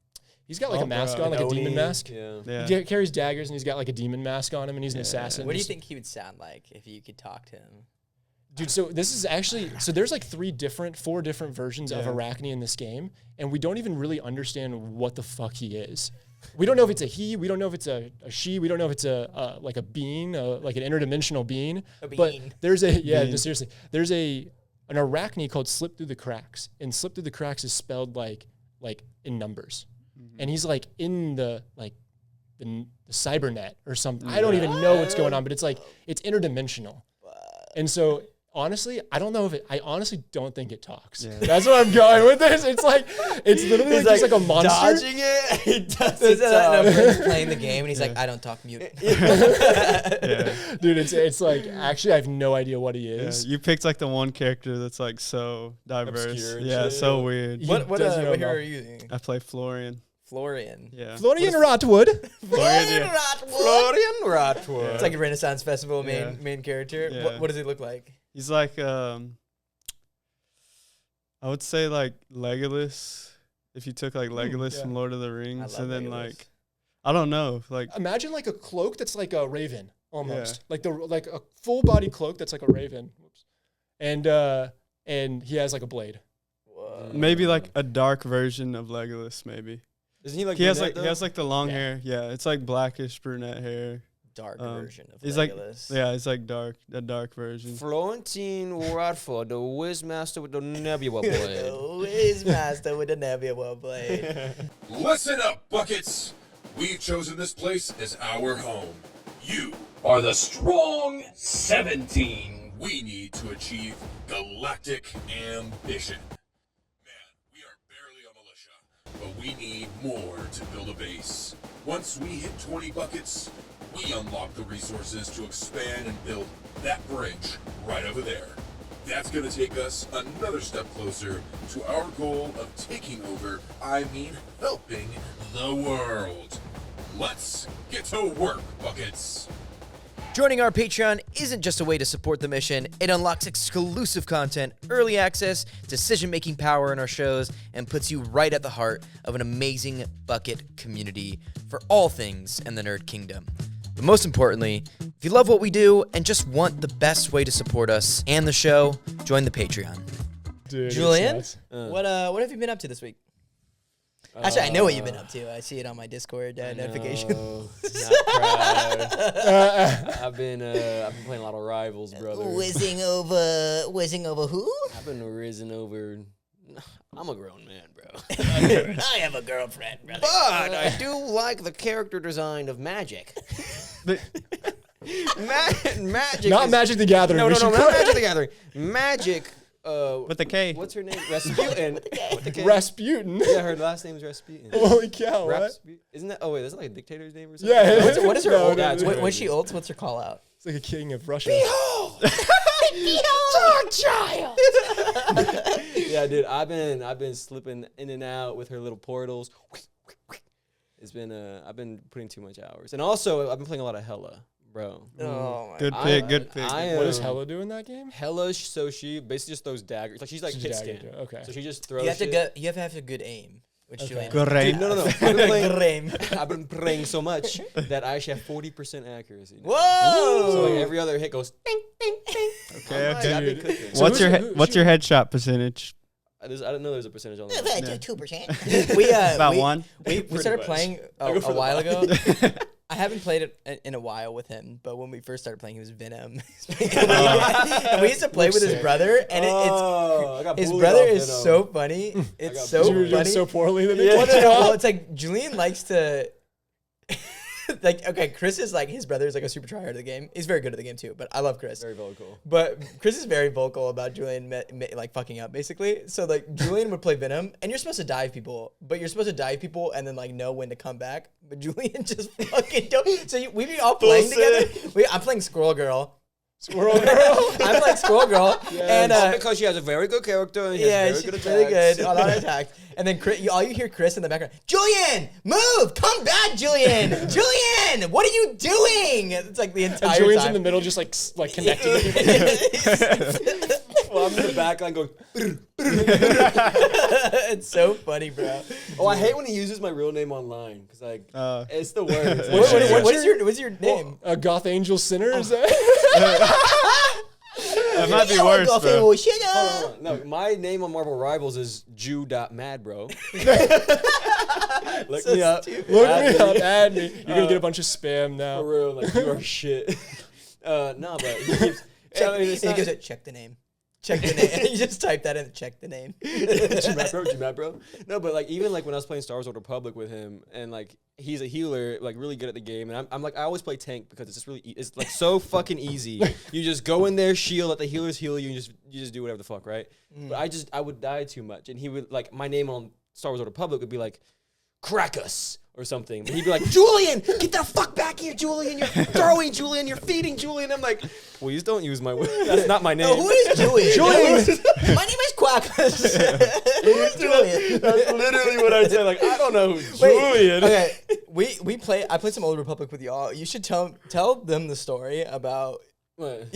[SPEAKER 1] He's got like a mask on, like a demon mask.
[SPEAKER 4] Yeah.
[SPEAKER 1] He carries daggers, and he's got like a demon mask on him, and he's an assassin.
[SPEAKER 3] What do you think he would sound like if you could talk to him?
[SPEAKER 1] Dude, so this is actually, there's like 4 different versions of Arachne in this game, and we don't even really understand what the fuck he is. We don't know if it's a he, we don't know if it's a she, we don't know if it's like a being, like an interdimensional being.
[SPEAKER 3] A being.
[SPEAKER 1] But there's seriously, there's a an arachne called Slip Through the Cracks, and Slip Through the Cracks is spelled like in numbers, and he's like in the cybernet or something. I don't even know what's going on, but it's like it's interdimensional, and so. Honestly, I don't know I honestly don't think it talks. Yeah. That's where I'm going with this. It's like, it's literally just like a monster.
[SPEAKER 3] Dodging it. He doesn't talk. Brent's playing the game and he's like, I don't talk mute.
[SPEAKER 1] Yeah. Dude, it's like, actually, I have no idea what he is.
[SPEAKER 4] Yeah, you picked like the one character that's like so diverse.
[SPEAKER 2] Obscure
[SPEAKER 4] yeah, so weird.
[SPEAKER 3] What hero are you using?
[SPEAKER 4] I play Florian.
[SPEAKER 3] Florian.
[SPEAKER 4] Yeah.
[SPEAKER 1] Florian Rotwood.
[SPEAKER 3] Florian
[SPEAKER 2] Rotwood.
[SPEAKER 3] It's like a Renaissance Festival main character.
[SPEAKER 4] Yeah.
[SPEAKER 3] What does he look like?
[SPEAKER 4] He's like, I would say like Legolas. If you took like Legolas from Lord of the Rings, and then Legolas. Like, I don't know, like
[SPEAKER 1] imagine like a cloak that's like a raven almost, like a full body cloak that's like a raven. Whoops. And he has like a blade.
[SPEAKER 3] Whoa.
[SPEAKER 4] Maybe like a dark version of Legolas, maybe.
[SPEAKER 2] Isn't he like
[SPEAKER 4] he has like the long hair. Yeah, it's like blackish brunette hair.
[SPEAKER 3] Dark version of
[SPEAKER 4] he's
[SPEAKER 3] Legolas.
[SPEAKER 4] Like, it's like a dark version.
[SPEAKER 2] Florentine Radford, the Wizmaster with the Nebula blade.
[SPEAKER 3] The Wizmaster with the Nebula blade.
[SPEAKER 5] Listen up, buckets! We've chosen this place as our home. You are the strong 17. We need to achieve galactic ambition. Man, we are barely a militia, but we need more to build a base. Once we hit 20 buckets, we unlock the resources to expand and build that bridge right over there. That's going to take us another step closer to our goal of taking over, helping the world. Let's get to work, buckets.
[SPEAKER 3] Joining our Patreon isn't just a way to support the mission. It unlocks exclusive content, early access, decision-making power in our shows, and puts you right at the heart of an amazing bucket community for all things in the Nerd Kingdom. But most importantly, if you love what we do and just want the best way to support us and the show, join the Patreon.
[SPEAKER 1] Dude,
[SPEAKER 3] Julian, what have you been up to this week? Actually, I know what you've been up to. I see it on my Discord notification.
[SPEAKER 2] Not proud. I've been playing a lot of Rivals, brother.
[SPEAKER 3] Whizzing over who?
[SPEAKER 2] I've been risen over. I'm a grown man, bro.
[SPEAKER 3] I have a girlfriend, brother.
[SPEAKER 2] But I do like the character design of Magic. Magic.
[SPEAKER 1] Not Magic the Gathering.
[SPEAKER 2] No, not Magic the Gathering. Magic.
[SPEAKER 4] With the K.
[SPEAKER 2] What's her name? Rasputin. With the K.
[SPEAKER 1] Rasputin.
[SPEAKER 2] Yeah, her last name is Rasputin.
[SPEAKER 1] Holy cow! What?
[SPEAKER 2] Isn't that? Oh wait, that's like a dictator's name or something.
[SPEAKER 1] Yeah.
[SPEAKER 3] What is her ult?
[SPEAKER 2] Yeah,
[SPEAKER 3] When she ults, what's her call out?
[SPEAKER 1] It's like a king of Russia.
[SPEAKER 3] Behold, dark child.
[SPEAKER 2] Yeah, dude, I've been slipping in and out with her little portals. It's been I've been putting too much hours, and also I've been playing a lot of Hella, bro.
[SPEAKER 3] Oh my
[SPEAKER 4] Good
[SPEAKER 3] God.
[SPEAKER 4] pick, good pick.
[SPEAKER 1] What does Hella do in that game?
[SPEAKER 2] Hella, so she basically just throws daggers. Like she's like hit scan.
[SPEAKER 1] Okay.
[SPEAKER 2] So she just throws.
[SPEAKER 3] You have
[SPEAKER 2] shit.
[SPEAKER 3] to have a good aim. Which
[SPEAKER 1] Okay.
[SPEAKER 2] Dude, no.
[SPEAKER 3] Great.
[SPEAKER 2] I've been praying so much that I actually have 40% accuracy. Now.
[SPEAKER 3] Whoa!
[SPEAKER 2] So like every other hit goes ding, ding, ding.
[SPEAKER 4] Okay,
[SPEAKER 2] I'm like, I've been
[SPEAKER 1] dude.
[SPEAKER 2] cooking.
[SPEAKER 1] So
[SPEAKER 4] What's your headshot percentage?
[SPEAKER 2] I didn't know there's a percentage on that.
[SPEAKER 3] 2%. We
[SPEAKER 4] About one.
[SPEAKER 3] We started
[SPEAKER 2] much.
[SPEAKER 3] playing a while ago. I haven't played it in a while with him, but when we first started playing, he was Venom. And we used to play with his brother, and his brother is so funny. It's so
[SPEAKER 1] You were doing
[SPEAKER 3] funny.
[SPEAKER 1] so poorly that
[SPEAKER 3] Well, it's like Julian likes to. Like, okay, Chris is like, his brother is like a super tryhard of the game. He's very good at the game too, but I love Chris.
[SPEAKER 2] Very vocal.
[SPEAKER 3] But Chris is very vocal about Julian like fucking up basically. So like Julian would play Venom, and you're supposed to dive people, and then like know when to come back. But Julian just fucking don't. So we be all playing together. I'm playing Squirrel Girl.
[SPEAKER 1] Squirrel Girl.
[SPEAKER 3] I'm like Squirrel Girl, and
[SPEAKER 2] because she has a very good character and
[SPEAKER 3] yeah,
[SPEAKER 2] she's
[SPEAKER 3] she's
[SPEAKER 2] very good
[SPEAKER 3] really
[SPEAKER 2] attacks.
[SPEAKER 3] good. A lot of attacks. And then all you hear Chris in the background, Julian, move, come back, Julian, Julian, what are you doing? It's like the entire
[SPEAKER 1] And Julian's
[SPEAKER 3] time.
[SPEAKER 1] in the middle, just like connecting to people.
[SPEAKER 2] Well, I'm in the back line going.
[SPEAKER 3] It's so funny, bro.
[SPEAKER 2] Oh, I hate when he uses my real name online because like it's the worst.
[SPEAKER 3] What's your name?
[SPEAKER 1] Goth Angel Sinner? Is that?
[SPEAKER 4] That might be worse, bro.
[SPEAKER 2] Hold on. No, my name on Marvel Rivals is Jew.mad, bro. Look me up.
[SPEAKER 1] Look me up, add me. You're gonna get a bunch of spam now.
[SPEAKER 2] For real, like you are shit. No, but he keeps.
[SPEAKER 3] He gives it, check the name. check the name. You just type that in, check the name.
[SPEAKER 2] G-Mat, bro. No, but like even like when I was playing Star Wars Old Republic with him, and like he's a healer, like really good at the game, and I'm like I always play tank because it's just really it's like so fucking easy. You just go in there, shield, let the healers heal you, and you just do whatever the fuck, right? But I would die too much, and he would like my name on Star Wars Old Republic would be like Crackus or something. But he'd be like, Julian, get the fuck back here, Julian. You're throwing Julian, you're feeding Julian. I'm like, please don't use my that's not my name.
[SPEAKER 3] Oh, who is Julian?
[SPEAKER 2] Julian.
[SPEAKER 3] My name is Quackus. Who is Julian?
[SPEAKER 2] That's literally what I'd say. Like, I don't know who Julian.
[SPEAKER 3] Okay, I played some Old Republic with y'all. You should tell them the story about
[SPEAKER 2] What?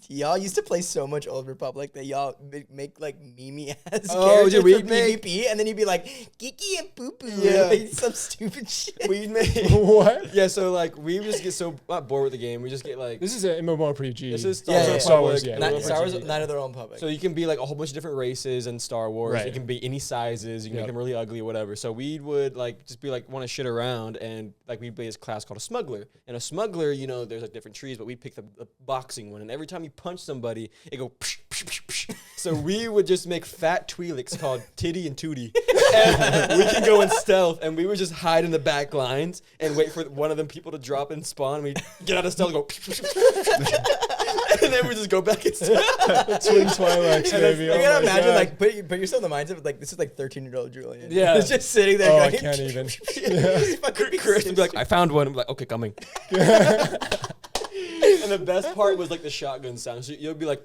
[SPEAKER 3] y'all used to play so much Old Republic that y'all make like meme ass
[SPEAKER 2] Oh,
[SPEAKER 3] characters
[SPEAKER 2] did
[SPEAKER 3] for
[SPEAKER 2] we make-
[SPEAKER 3] PvP, and then you'd be like Kiki and Poo Poo,
[SPEAKER 2] Yeah.
[SPEAKER 3] like, some stupid shit.
[SPEAKER 2] We'd make
[SPEAKER 1] What?
[SPEAKER 2] Yeah, so like we just get so not bored with the game. We just get like
[SPEAKER 1] This is an MMORPG.
[SPEAKER 2] this is
[SPEAKER 3] Yeah,
[SPEAKER 1] Star Wars,
[SPEAKER 2] Republic,
[SPEAKER 1] yeah.
[SPEAKER 2] and
[SPEAKER 3] Not,
[SPEAKER 2] we're
[SPEAKER 3] Star Wars,
[SPEAKER 2] RPG.
[SPEAKER 3] Night of their own public.
[SPEAKER 2] So you can be like a whole bunch of different races in Star Wars.
[SPEAKER 1] Right.
[SPEAKER 2] It can be any sizes. You can
[SPEAKER 1] Yep.
[SPEAKER 2] make them really ugly or whatever. So we would like just be like want to shit around, and like we'd play this class called a smuggler. And a smuggler, you know, there's like different trees, but we'd pick the boxing one. And every time you punch somebody, it go. Psh, psh, psh, psh. So we would just make fat Twi'leks called Titty and Tootie. And we can go in stealth, and we would just hide in the back lines and wait for one of them people to drop and spawn. We get out of stealth and go. Psh, psh, psh, psh. And then we just go back and stealth.
[SPEAKER 1] Twin Twi'leks, baby.
[SPEAKER 3] You
[SPEAKER 1] Oh
[SPEAKER 3] gotta
[SPEAKER 1] my
[SPEAKER 3] imagine,
[SPEAKER 1] God.
[SPEAKER 3] like, put yourself in the mindset of, like, this is like 13-year-old Julian.
[SPEAKER 2] Yeah.
[SPEAKER 3] He's just sitting there
[SPEAKER 1] Oh,
[SPEAKER 3] going,
[SPEAKER 1] I can't even.
[SPEAKER 3] He's fucking being
[SPEAKER 2] Chris
[SPEAKER 3] so
[SPEAKER 2] would be like, I found one. I'm like, okay, coming. And the best part was like the shotgun sound. So you'll be like,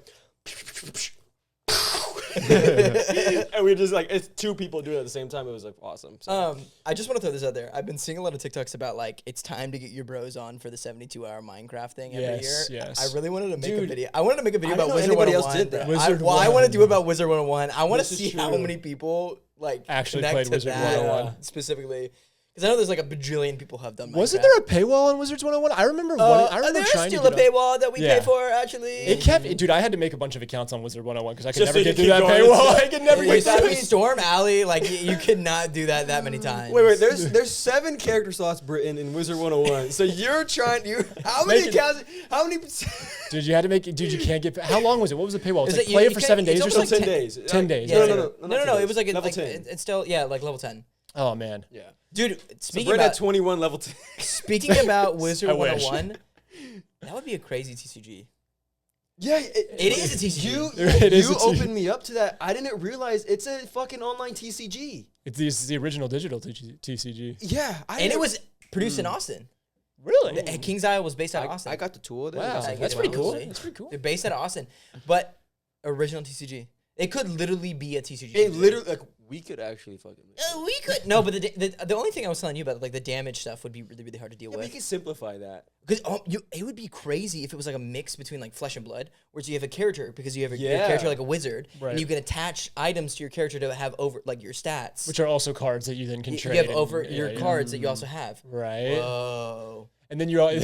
[SPEAKER 2] and we just like it's two people doing it at the same time. It was like awesome. So.
[SPEAKER 3] I just want to throw this out there. I've been seeing a lot of TikToks about like it's time to get your bros on for the 72-hour Minecraft thing every
[SPEAKER 1] Yes,
[SPEAKER 3] year.
[SPEAKER 1] yes.
[SPEAKER 3] I really wanted to make a
[SPEAKER 2] Dude,
[SPEAKER 3] video. I wanted to make a video
[SPEAKER 2] I
[SPEAKER 3] about
[SPEAKER 2] didn't
[SPEAKER 3] Wizard
[SPEAKER 2] know anybody
[SPEAKER 3] 101.
[SPEAKER 2] else did that.
[SPEAKER 1] Wizard
[SPEAKER 3] I want to do
[SPEAKER 1] 101.
[SPEAKER 3] about Wizard 101. I want to
[SPEAKER 2] This is
[SPEAKER 3] see how
[SPEAKER 2] true.
[SPEAKER 3] many people like
[SPEAKER 1] Actually
[SPEAKER 3] connect
[SPEAKER 1] played
[SPEAKER 3] to
[SPEAKER 1] Wizard
[SPEAKER 3] that
[SPEAKER 1] 101.
[SPEAKER 3] specifically. Because I know there's like a bajillion people have done Minecraft.
[SPEAKER 1] Wasn't there a paywall on Wizards 101? I remember I remember
[SPEAKER 3] there's
[SPEAKER 1] trying
[SPEAKER 3] still
[SPEAKER 1] to
[SPEAKER 3] a
[SPEAKER 1] get
[SPEAKER 3] paywall that we
[SPEAKER 1] Yeah.
[SPEAKER 3] pay for, actually.
[SPEAKER 1] It kept, dude. I had to make a bunch of accounts on Wizard 101 because I could
[SPEAKER 2] Just
[SPEAKER 1] never
[SPEAKER 2] so
[SPEAKER 1] get
[SPEAKER 2] you
[SPEAKER 1] through that
[SPEAKER 2] keep going.
[SPEAKER 1] paywall. I could never
[SPEAKER 3] Wait,
[SPEAKER 1] get
[SPEAKER 3] that
[SPEAKER 1] through
[SPEAKER 3] means
[SPEAKER 1] it.
[SPEAKER 3] Storm Alley, like you could not do that many times.
[SPEAKER 2] Wait. There's 7 character slots, Britton, in Wizard 101. So you're trying. How many
[SPEAKER 1] Make it-
[SPEAKER 2] accounts? How many?
[SPEAKER 1] Dude, you had to make it. Dude, you can't get. How long was it? What was the paywall? It's
[SPEAKER 3] Is
[SPEAKER 1] like
[SPEAKER 3] it-
[SPEAKER 1] play
[SPEAKER 3] you-
[SPEAKER 1] it for
[SPEAKER 3] you
[SPEAKER 1] 7
[SPEAKER 3] can't-
[SPEAKER 1] days or
[SPEAKER 3] it's
[SPEAKER 1] something.
[SPEAKER 3] almost
[SPEAKER 2] 10 days.
[SPEAKER 1] 10 days.
[SPEAKER 3] Yeah,
[SPEAKER 2] No.
[SPEAKER 3] No. It was like
[SPEAKER 2] level
[SPEAKER 3] like
[SPEAKER 2] 10.
[SPEAKER 3] it's still like level 10.
[SPEAKER 1] Oh man.
[SPEAKER 2] Yeah.
[SPEAKER 3] Dude,
[SPEAKER 2] So
[SPEAKER 3] speaking
[SPEAKER 2] Britton had
[SPEAKER 3] about
[SPEAKER 2] 21 level 10.
[SPEAKER 3] speaking about Wizard
[SPEAKER 1] I wish.
[SPEAKER 3] 101, that would be a crazy TCG.
[SPEAKER 2] Yeah,
[SPEAKER 3] It is a TCG.
[SPEAKER 1] It is
[SPEAKER 2] You
[SPEAKER 1] a TCG.
[SPEAKER 2] opened me up to that. I didn't realize it's a fucking online TCG.
[SPEAKER 1] It's the original digital TCG.
[SPEAKER 2] Yeah,
[SPEAKER 3] And it was produced in Austin.
[SPEAKER 1] Really?
[SPEAKER 3] And King's Isle was based out of Austin.
[SPEAKER 2] I got the tour there.
[SPEAKER 1] Wow,
[SPEAKER 3] I
[SPEAKER 1] that's
[SPEAKER 3] guess
[SPEAKER 1] pretty
[SPEAKER 3] it
[SPEAKER 1] cool.
[SPEAKER 3] was.
[SPEAKER 1] That's pretty cool.
[SPEAKER 3] They're based out of Austin, but original TCG. It could literally be a TCG.
[SPEAKER 2] It literally like we could actually fucking.
[SPEAKER 3] We could no, but the only thing I was telling you about, like the damage stuff, would be really really hard to deal
[SPEAKER 2] Yeah, we
[SPEAKER 3] with.
[SPEAKER 2] can simplify that.
[SPEAKER 3] Because it would be crazy if it was like a mix between like Flesh and Blood, where you have a character because you have your
[SPEAKER 2] Yeah.
[SPEAKER 3] character like a wizard,
[SPEAKER 1] Right.
[SPEAKER 3] and you can attach items to your character to have over like your stats.
[SPEAKER 1] Which are also cards that you then can
[SPEAKER 3] you
[SPEAKER 1] trade.
[SPEAKER 3] have
[SPEAKER 1] and-
[SPEAKER 3] over
[SPEAKER 1] yeah,
[SPEAKER 3] your
[SPEAKER 1] yeah.
[SPEAKER 3] cards that you also have.
[SPEAKER 1] Right.
[SPEAKER 3] Whoa.
[SPEAKER 1] And then you're all.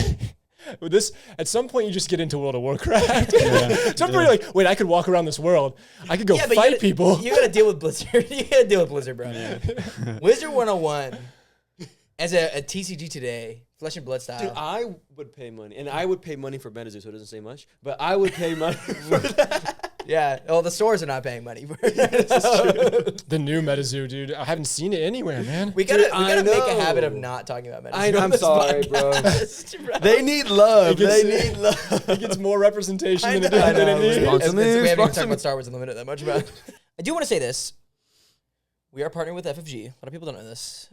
[SPEAKER 1] With this, at some point, you just get into World of Warcraft. At some point, you're like, wait, I could walk around this world. I could go
[SPEAKER 3] Yeah, but
[SPEAKER 1] fight
[SPEAKER 3] you gotta,
[SPEAKER 1] people.
[SPEAKER 3] You gotta deal with Blizzard. You gotta deal with Blizzard, bro. Wizard 101 as a TCG today, Flesh and Blood style.
[SPEAKER 2] Dude, I would pay money, and I would pay money for Benazir, so it doesn't say much. But I would pay money for that.
[SPEAKER 3] Yeah. Well, the stores are not paying money for it.
[SPEAKER 1] The new MetaZoo, dude. I haven't seen it anywhere, man.
[SPEAKER 3] We gotta,
[SPEAKER 2] Dude,
[SPEAKER 3] we gotta
[SPEAKER 2] I
[SPEAKER 3] make a
[SPEAKER 2] know.
[SPEAKER 3] habit of not talking about medicine.
[SPEAKER 2] I know,
[SPEAKER 3] on
[SPEAKER 2] I'm
[SPEAKER 3] this
[SPEAKER 2] sorry,
[SPEAKER 3] podcast, bro.
[SPEAKER 2] They need love.
[SPEAKER 1] It gets-
[SPEAKER 2] They need love.
[SPEAKER 1] It gets more representation
[SPEAKER 3] I
[SPEAKER 1] than
[SPEAKER 3] know, I
[SPEAKER 1] it, than
[SPEAKER 3] know.
[SPEAKER 1] it needs.
[SPEAKER 2] Sponsor me,
[SPEAKER 3] We haven't even
[SPEAKER 2] sponsor
[SPEAKER 3] talked
[SPEAKER 2] me.
[SPEAKER 3] about Star Wars Unlimited that much, but I do want to say this. We are partnering with FFG. A lot of people don't know this.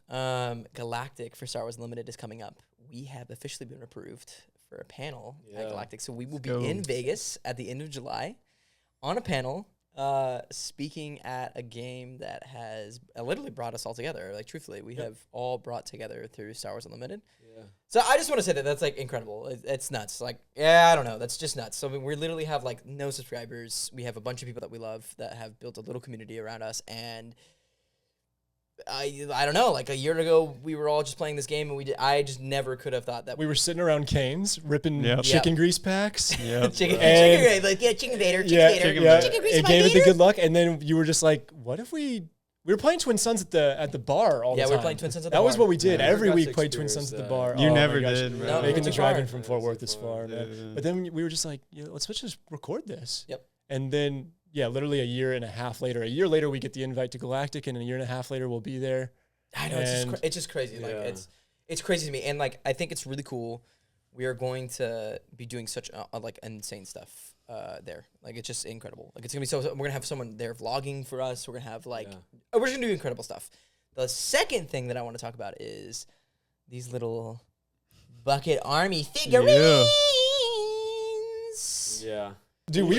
[SPEAKER 3] Galactic for Star Wars Unlimited is coming up. We have officially been approved for a panel at
[SPEAKER 2] Yeah.
[SPEAKER 3] Galactic. So we will be
[SPEAKER 4] go.
[SPEAKER 3] in Vegas at the end of July on a panel speaking at a game that has literally brought us all together. Like, truthfully, we have all brought together through Star Wars Unlimited.
[SPEAKER 2] Yeah.
[SPEAKER 3] So I just want to say that that's like incredible. It's nuts. Like, yeah, I don't know. That's just nuts. So we literally have like no subscribers. We have a bunch of people that we love that have built a little community around us. And I don't know. Like a year ago, we were all just playing this game, and I just never could have thought that
[SPEAKER 1] We were sitting around Cane's ripping
[SPEAKER 4] Yep.
[SPEAKER 1] chicken grease packs.
[SPEAKER 4] Yep.
[SPEAKER 3] chicken
[SPEAKER 1] And-
[SPEAKER 3] Vader, like Chicken Vader,
[SPEAKER 1] Yeah, yeah.
[SPEAKER 3] Chicken grease
[SPEAKER 1] It
[SPEAKER 3] my
[SPEAKER 1] gave it the
[SPEAKER 3] Vader.
[SPEAKER 1] good luck, and then you were just like, "What if we were playing Twin Sons at the bar all the
[SPEAKER 3] Yeah,
[SPEAKER 1] time?"
[SPEAKER 3] we were playing Twin Sons at the
[SPEAKER 1] That was
[SPEAKER 3] bar.
[SPEAKER 1] what we did.
[SPEAKER 2] Yeah.
[SPEAKER 1] Every
[SPEAKER 2] Never got
[SPEAKER 1] week
[SPEAKER 2] to
[SPEAKER 1] played Twin Sons
[SPEAKER 2] experience
[SPEAKER 1] at the
[SPEAKER 2] that.
[SPEAKER 1] bar.
[SPEAKER 4] You
[SPEAKER 1] Oh my
[SPEAKER 4] never
[SPEAKER 1] gosh.
[SPEAKER 4] did, bro.
[SPEAKER 3] No,
[SPEAKER 1] Making
[SPEAKER 3] it's
[SPEAKER 1] the
[SPEAKER 3] too
[SPEAKER 1] drive
[SPEAKER 3] far.
[SPEAKER 1] in from
[SPEAKER 2] Yeah,
[SPEAKER 1] Fort
[SPEAKER 2] it's
[SPEAKER 1] Worth
[SPEAKER 2] too
[SPEAKER 1] is
[SPEAKER 2] far.
[SPEAKER 1] far, man.
[SPEAKER 4] Yeah.
[SPEAKER 1] But then we were just like, let's just record this.
[SPEAKER 3] Yep.
[SPEAKER 1] And then literally a year and a half later. A year later, we get the invite to Galactic, and a year and a half later, we'll be there.
[SPEAKER 3] I know it's just crazy. Like it's crazy to me, and like I think it's really cool. We are going to be doing such like insane stuff there. Like it's just incredible. Like it's gonna be so. We're gonna have someone there vlogging for us. We're gonna have like we're just gonna do incredible stuff. The second thing that I want to talk about is these little Bucket Army figurines.
[SPEAKER 2] Yeah.
[SPEAKER 1] Dude,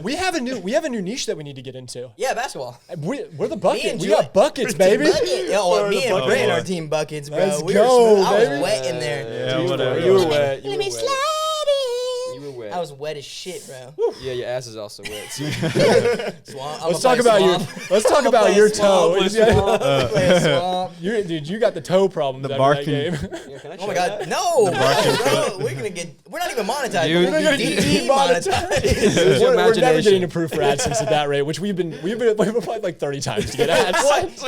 [SPEAKER 1] we have a new niche that we need to get into.
[SPEAKER 3] Yeah, basketball.
[SPEAKER 1] We're the bucket. We got buckets, baby.
[SPEAKER 3] Me and Britton are team buckets, bro.
[SPEAKER 1] Let's
[SPEAKER 3] I
[SPEAKER 1] go,
[SPEAKER 3] was
[SPEAKER 1] baby.
[SPEAKER 3] wet in there.
[SPEAKER 4] Yeah, whatever.
[SPEAKER 2] You were wet.
[SPEAKER 3] Let me slide in.
[SPEAKER 2] You were wet.
[SPEAKER 3] I was wet as shit, bro.
[SPEAKER 2] Yeah, your ass is also wet.
[SPEAKER 3] Swamp.
[SPEAKER 1] Let's talk about your toe.
[SPEAKER 3] Swamp.
[SPEAKER 1] Dude, you got the toe problem.
[SPEAKER 4] The
[SPEAKER 1] after
[SPEAKER 4] barking.
[SPEAKER 1] that game.
[SPEAKER 2] Yeah, can I
[SPEAKER 3] Oh my
[SPEAKER 2] try
[SPEAKER 3] god,
[SPEAKER 2] that?
[SPEAKER 3] no!
[SPEAKER 4] barking
[SPEAKER 3] Bro, we're not even monetized.
[SPEAKER 2] Dude,
[SPEAKER 3] We're gonna
[SPEAKER 1] Dude,
[SPEAKER 3] be demonetized.
[SPEAKER 2] Use your
[SPEAKER 1] We're never
[SPEAKER 2] imagination.
[SPEAKER 1] getting approved for AdSense at that rate, which we've applied like 30 times to get ads.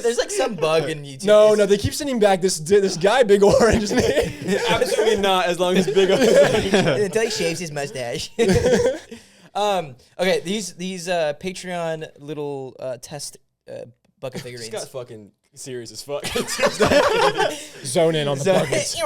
[SPEAKER 3] There's like some bug in YouTube.
[SPEAKER 1] No, they keep sending back this guy, Big Orange.
[SPEAKER 2] Absolutely not, as long as Big O.
[SPEAKER 3] Until he shaves his mustache. Okay, these Patreon little test bucket
[SPEAKER 2] This
[SPEAKER 3] figurines.
[SPEAKER 2] got fucking serious as fuck.
[SPEAKER 1] Zone in on the buckets.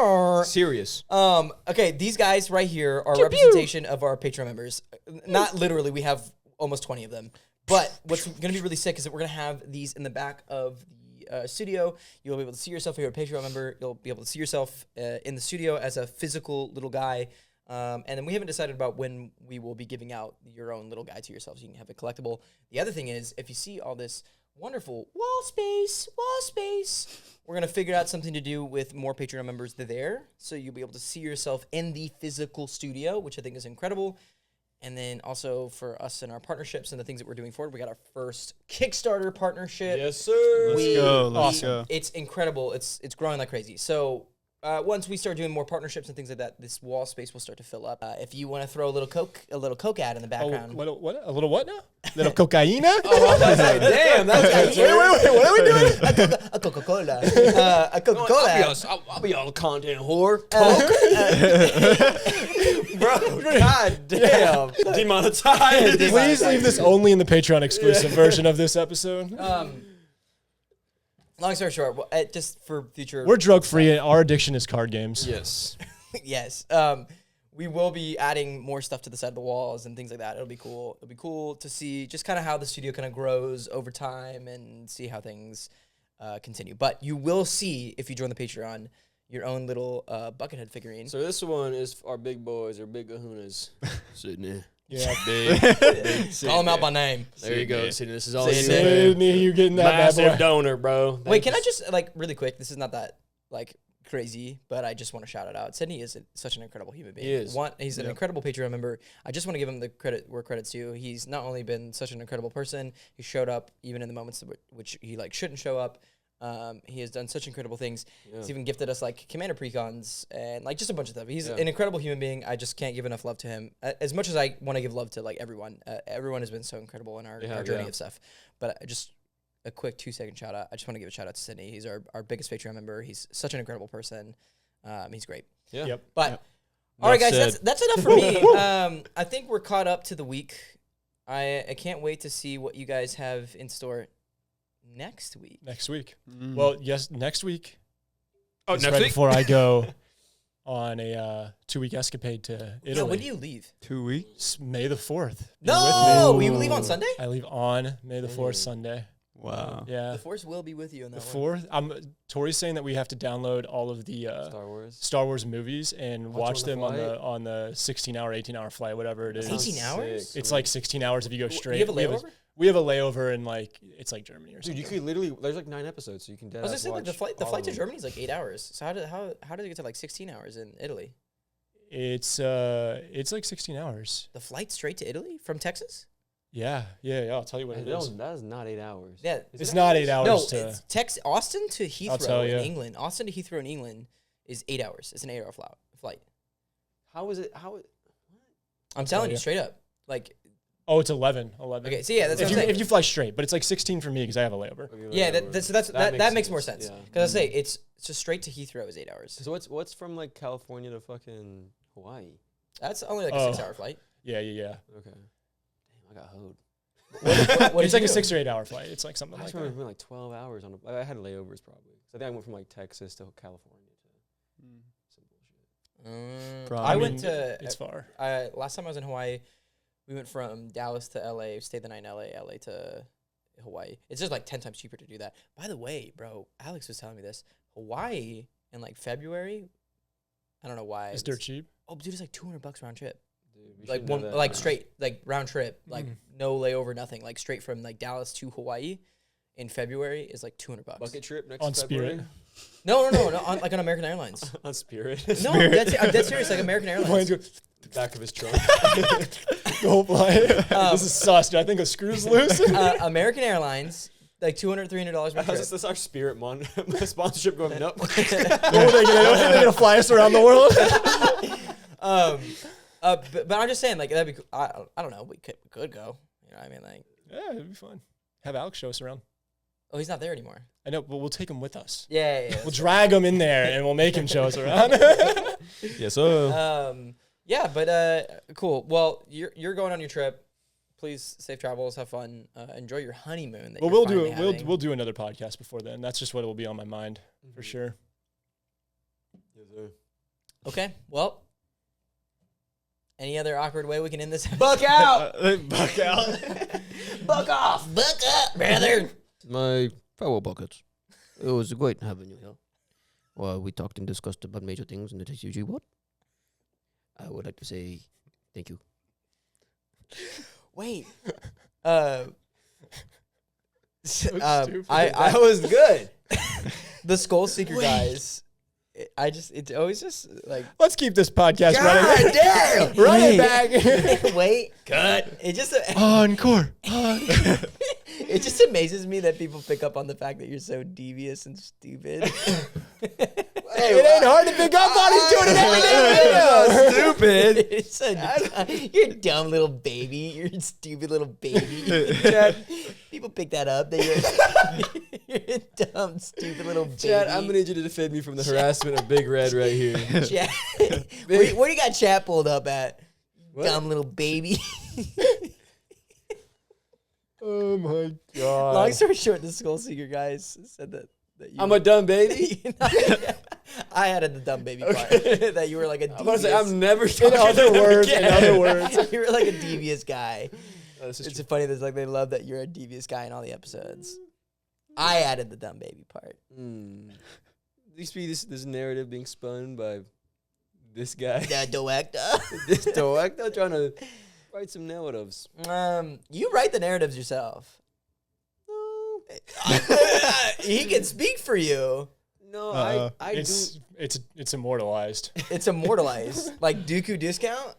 [SPEAKER 2] Serious.
[SPEAKER 3] Okay, these guys right here are a representation of our Patreon members. Not literally, we have almost 20 of them. But what's going to be really sick is that we're going to have these in the back of the studio. You'll be able to see yourself if you're a Patreon member. You'll be able to see yourself in the studio as a physical little guy. And then we haven't decided about when we will be giving out your own little guy to yourself so you can have it collectible. The other thing is, if you see all this wonderful wall space, we're going to figure out something to do with more Patreon members there. So you'll be able to see yourself in the physical studio, which I think is incredible. And then also for us and our partnerships and the things that we're doing forward, we got our first Kickstarter partnership.
[SPEAKER 2] Yes, sir.
[SPEAKER 4] Let's go.
[SPEAKER 3] It's incredible. It's growing like crazy. So once we start doing more partnerships and things like that, this wall space will start to fill up. If you want to throw a little Coke ad in the background.
[SPEAKER 1] What? A little what now? Little cocaine?
[SPEAKER 2] Damn, that's
[SPEAKER 1] Wait, what are we doing?
[SPEAKER 3] A Coca-Cola. A Coca-Cola.
[SPEAKER 2] I'll be all content whore.
[SPEAKER 3] Bro, god damn.
[SPEAKER 2] Demonetized.
[SPEAKER 1] Please leave this only in the Patreon exclusive version of this episode.
[SPEAKER 3] Long story short, just for future.
[SPEAKER 1] We're drug free and our addiction is card games.
[SPEAKER 2] Yes.
[SPEAKER 3] Yes. We will be adding more stuff to the side of the walls and things like that. It'll be cool. It'll be cool to see just kind of how the studio kind of grows over time and see how things continue. But you will see, if you join the Patreon, your own little Buckethead figurine.
[SPEAKER 2] So this one is our big boys or big kahunas. Sydney.
[SPEAKER 1] Yeah.
[SPEAKER 3] Call them out by name.
[SPEAKER 2] There you go, Sydney. This is all you.
[SPEAKER 1] Sydney, you getting that bad
[SPEAKER 2] Massive
[SPEAKER 1] boy.
[SPEAKER 2] donor, bro.
[SPEAKER 3] Wait, can I just, like, really quick, this is not that, like, crazy, but I just want to shout it out. Sydney is such an incredible human being.
[SPEAKER 2] He is.
[SPEAKER 3] He's an incredible Patreon member. I just want to give him the credit where credit's due. He's not only been such an incredible person, he showed up even in the moments which he, like, shouldn't show up. He has done such incredible things. Yeah. He's even gifted us like Commander Precons and like just a bunch of stuff. He's an incredible human being. I just can't give enough love to him. As much as I want to give love to like everyone, everyone has been so incredible in our journey of stuff. But just a quick 2-second shout out. I just want to give a shout out to Sydney. He's our biggest Patreon member. He's such an incredible person. He's great.
[SPEAKER 2] Yeah.
[SPEAKER 1] Yep.
[SPEAKER 3] But all right, guys, that's enough for me. I think we're caught up to the week. I can't wait to see what you guys have in store next week.
[SPEAKER 1] Well, yes, next week.
[SPEAKER 2] Oh,
[SPEAKER 1] It's
[SPEAKER 2] next
[SPEAKER 1] right
[SPEAKER 2] week?
[SPEAKER 1] before I go on a 2-week escapade to Italy.
[SPEAKER 3] Yeah, when do you leave?
[SPEAKER 4] 2 weeks.
[SPEAKER 1] It's May the 4th.
[SPEAKER 3] No, we leave on Sunday?
[SPEAKER 1] I leave on May the 4th, Sunday.
[SPEAKER 4] Wow.
[SPEAKER 1] Yeah.
[SPEAKER 3] The Force will be with you on that
[SPEAKER 1] The
[SPEAKER 3] one.
[SPEAKER 1] 4th. Tori's saying that we have to download all of the Star Wars movies and watch them on the 16-hour, 18-hour flight, whatever it is.
[SPEAKER 3] 18 hours?
[SPEAKER 1] It's like 16 hours if you go straight.
[SPEAKER 3] You have a layover?
[SPEAKER 1] We have a layover in like it's like Germany or something.
[SPEAKER 2] Dude, you could literally. There's like 9 episodes, so you can.
[SPEAKER 3] I was gonna say like the flight to Germany is like 8 hours. So how did it get to like 16 hours in Italy?
[SPEAKER 1] It's like 16 hours.
[SPEAKER 3] The flight straight to Italy from Texas?
[SPEAKER 1] Yeah. I'll tell you what it is.
[SPEAKER 2] That is not 8 hours.
[SPEAKER 3] Yeah,
[SPEAKER 1] It's not 8 hours.
[SPEAKER 3] No, it's Austin to Heathrow in
[SPEAKER 1] you.
[SPEAKER 3] England. Austin to Heathrow in England is 8 hours. It's an 8 hour flight.
[SPEAKER 2] How is it?
[SPEAKER 3] I'm telling you
[SPEAKER 1] you.
[SPEAKER 3] straight up. Like,
[SPEAKER 1] Oh, it's 11.
[SPEAKER 3] okay, so yeah, that's what I'm
[SPEAKER 1] if
[SPEAKER 3] saying.
[SPEAKER 1] you fly straight, but it's like 16 for me because I have a layover.
[SPEAKER 3] Yeah, that makes more sense.
[SPEAKER 2] Yeah.
[SPEAKER 3] Because I say it's just straight to Heathrow is 8 hours.
[SPEAKER 2] So what's from like California to fucking Hawaii?
[SPEAKER 3] That's only like a 6 hour flight.
[SPEAKER 1] Yeah.
[SPEAKER 2] Okay. Damn, I I got hoed.
[SPEAKER 3] What
[SPEAKER 1] It's
[SPEAKER 3] did
[SPEAKER 1] like
[SPEAKER 3] you
[SPEAKER 1] a
[SPEAKER 3] do?
[SPEAKER 1] 6 or 8 hour flight. It's like something
[SPEAKER 2] I
[SPEAKER 1] like
[SPEAKER 2] just
[SPEAKER 1] that.
[SPEAKER 2] remember being like 12 hours on. I had layovers probably. So I think I went from like Texas to California to some bullshit.
[SPEAKER 4] Probably.
[SPEAKER 3] I
[SPEAKER 1] I
[SPEAKER 3] went
[SPEAKER 1] mean,
[SPEAKER 3] to
[SPEAKER 1] It's far.
[SPEAKER 3] last time I was in Hawaii. We went from Dallas to LA, stayed the night in LA, LA to Hawaii. It's just like 10 times cheaper to do that. By the way, bro, Alex was telling me this. Hawaii in like February, I don't know why.
[SPEAKER 1] It's dirt cheap.
[SPEAKER 3] Oh, dude, it's like $200 round trip.
[SPEAKER 2] Dude, we
[SPEAKER 3] Like
[SPEAKER 2] should know
[SPEAKER 3] one,
[SPEAKER 2] that
[SPEAKER 3] like
[SPEAKER 2] now.
[SPEAKER 3] straight, like round trip, like no layover, nothing. Like straight from like Dallas to Hawaii in February is like $200.
[SPEAKER 2] Bucket trip next
[SPEAKER 1] On
[SPEAKER 2] February?
[SPEAKER 1] Spirit.
[SPEAKER 3] No, on, like on American Airlines.
[SPEAKER 2] On Spirit.
[SPEAKER 3] No, I'm dead serious. Like American Airlines.
[SPEAKER 2] The back of his trunk.
[SPEAKER 1] The whole flight. This is sus, dude. I think a screw's loose.
[SPEAKER 3] American Airlines, like $200, $300 round trip.
[SPEAKER 2] How's this our Spirit sponsorship going up?
[SPEAKER 1] What are they gonna fly us around the world?
[SPEAKER 3] But I'm just saying, like that'd be. I don't know. We could go. You know what I mean? Like,
[SPEAKER 1] Yeah, it'd be fun. Have Alex show us around.
[SPEAKER 3] oh, he's not there anymore.
[SPEAKER 1] I know, but we'll take him with us.
[SPEAKER 3] Yeah.
[SPEAKER 1] We'll drag him in there and we'll make him show us around.
[SPEAKER 2] Yes, sir.
[SPEAKER 3] Yeah, but cool. Well, you're going on your trip. Please safe travels. Have fun. Enjoy your honeymoon. That
[SPEAKER 1] Well,
[SPEAKER 3] you're
[SPEAKER 1] we'll do
[SPEAKER 3] finally
[SPEAKER 1] it. We'll
[SPEAKER 3] having.
[SPEAKER 1] we'll do another podcast before then. That's just what will be on my mind for sure.
[SPEAKER 2] Yes, sir.
[SPEAKER 3] Okay. Well, any other awkward way we can end this?
[SPEAKER 2] Buck out!
[SPEAKER 4] Buck out.
[SPEAKER 3] Buck off. Buck up, brother.
[SPEAKER 6] My fellow buckets, it was great having you here. Well, we talked and discussed about major things in the TCG world. I would like to say thank you.
[SPEAKER 3] Wait.
[SPEAKER 1] stupid.
[SPEAKER 3] That was good. The Skull Seeker guys. It's always just like.
[SPEAKER 1] Let's keep this podcast running.
[SPEAKER 3] damn!
[SPEAKER 1] Run it back.
[SPEAKER 3] Wait, cut. It just
[SPEAKER 1] Encore.
[SPEAKER 3] it just amazes me that people pick up on the fact that you're so devious and stupid.
[SPEAKER 1] It ain't hard to pick up on. He's doing it every day.
[SPEAKER 3] Stupid. You're a dumb little baby. You're a stupid little baby. Chad, people pick that up. That you're a dumb, stupid little baby.
[SPEAKER 2] Chad, I'm gonna need you to defend me from the harassment of Big Red right here.
[SPEAKER 3] Chad, where do you got chat pulled up at?
[SPEAKER 2] What?
[SPEAKER 3] Dumb little baby.
[SPEAKER 1] Oh my god.
[SPEAKER 3] Long story short, the Skull Seeker guys said that you
[SPEAKER 2] I'm a dumb baby.
[SPEAKER 3] I added the dumb baby part. That you were like a devious.
[SPEAKER 2] I'm gonna say I'm never
[SPEAKER 1] In
[SPEAKER 2] talking
[SPEAKER 1] other
[SPEAKER 2] to them
[SPEAKER 1] words,
[SPEAKER 2] again.
[SPEAKER 1] in other words.
[SPEAKER 3] you were like a devious guy.
[SPEAKER 2] Oh, this is
[SPEAKER 3] It's
[SPEAKER 2] true.
[SPEAKER 3] funny that like they love that you're a devious guy in all the episodes. I added the dumb baby part.
[SPEAKER 2] Used to be this narrative being spun by this guy,
[SPEAKER 3] The director.
[SPEAKER 2] this director trying to write some narratives.
[SPEAKER 3] You write the narratives yourself. He can speak for you.
[SPEAKER 2] No,
[SPEAKER 4] Uh-oh.
[SPEAKER 2] I
[SPEAKER 1] It's immortalized.
[SPEAKER 3] It's immortalized. Like Dooku discount.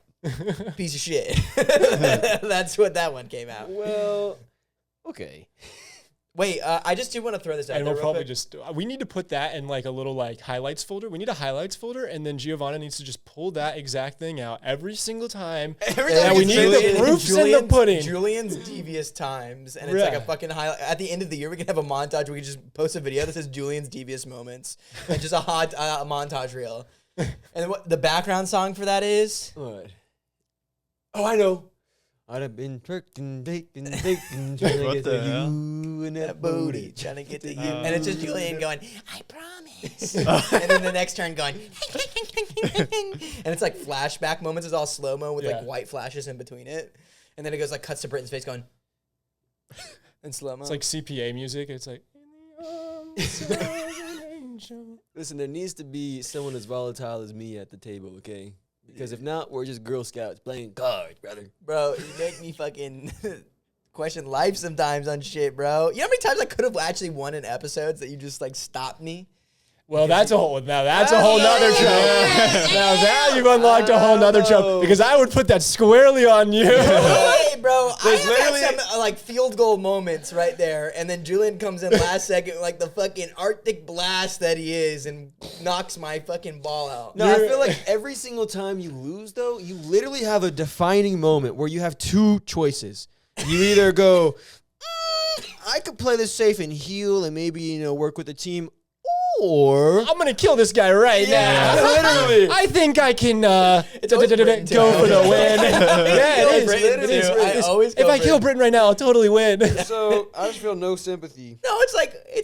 [SPEAKER 3] Piece of shit. That's what that one came out.
[SPEAKER 2] Well, okay.
[SPEAKER 3] Wait, I just do want to throw this out
[SPEAKER 1] And
[SPEAKER 3] there
[SPEAKER 1] we'll
[SPEAKER 3] real
[SPEAKER 1] probably
[SPEAKER 3] quick.
[SPEAKER 1] just we need to put that in like a little like highlights folder. We need a highlights folder, and then Giovanna needs to just pull that exact thing out every single time.
[SPEAKER 3] And
[SPEAKER 1] we need the proofs in the pudding.
[SPEAKER 3] Julian's devious times, and it's like a
[SPEAKER 1] Yeah.
[SPEAKER 3] fucking highlight. At the end of the year, we can have a montage where we can just post a video that says Julian's devious moments, and just a hot montage reel. And what the background song for that is?
[SPEAKER 2] What? Oh, I know. I'd have been twerking, baking, trying to
[SPEAKER 4] What
[SPEAKER 2] get
[SPEAKER 4] the
[SPEAKER 2] to
[SPEAKER 4] hell?
[SPEAKER 2] you and that booty.
[SPEAKER 3] Trying to get to you. And it's just Julian going, I promise. and then the next turn going, and it's like flashback moments. It's all slow-mo with like
[SPEAKER 1] Yeah.
[SPEAKER 3] white flashes in between it. And then it goes like cuts to Britton's face going, and slow-mo.
[SPEAKER 1] It's like CPA music. It's like. In the arms of an angel.
[SPEAKER 2] Listen, there needs to be someone as volatile as me at the table, okay? Because if not, we're just Girl Scouts playing cards, brother.
[SPEAKER 3] Bro, you make me fucking question life sometimes on shit, bro. You know how many times I could have actually won in episodes that you just like stopped me?
[SPEAKER 1] Well, that's a whole nother trope. Now that you've unlocked a whole nother trope, because I would put that squarely on you.
[SPEAKER 3] Hey, bro, I
[SPEAKER 2] There's
[SPEAKER 3] have had
[SPEAKER 2] literally-
[SPEAKER 3] some like field goal moments right there, and then Julian comes in last second like the fucking Arctic blast that he is and knocks my fucking ball out.
[SPEAKER 2] No, I feel like every single time you lose, though, you literally have a defining moment where you have two choices. You either go, I could play this safe and heal and maybe, work with the team,
[SPEAKER 6] Or
[SPEAKER 1] I'm gonna kill this guy right now.
[SPEAKER 2] Literally.
[SPEAKER 1] I think I can
[SPEAKER 3] always Britton, too.
[SPEAKER 1] go for the win. Yeah, it is.
[SPEAKER 3] Britton,
[SPEAKER 1] It is.
[SPEAKER 3] too. I always
[SPEAKER 1] If
[SPEAKER 3] go
[SPEAKER 1] I kill
[SPEAKER 3] Britton.
[SPEAKER 1] Britton right now, I'll totally win.
[SPEAKER 2] So I just feel no sympathy.
[SPEAKER 3] No, it's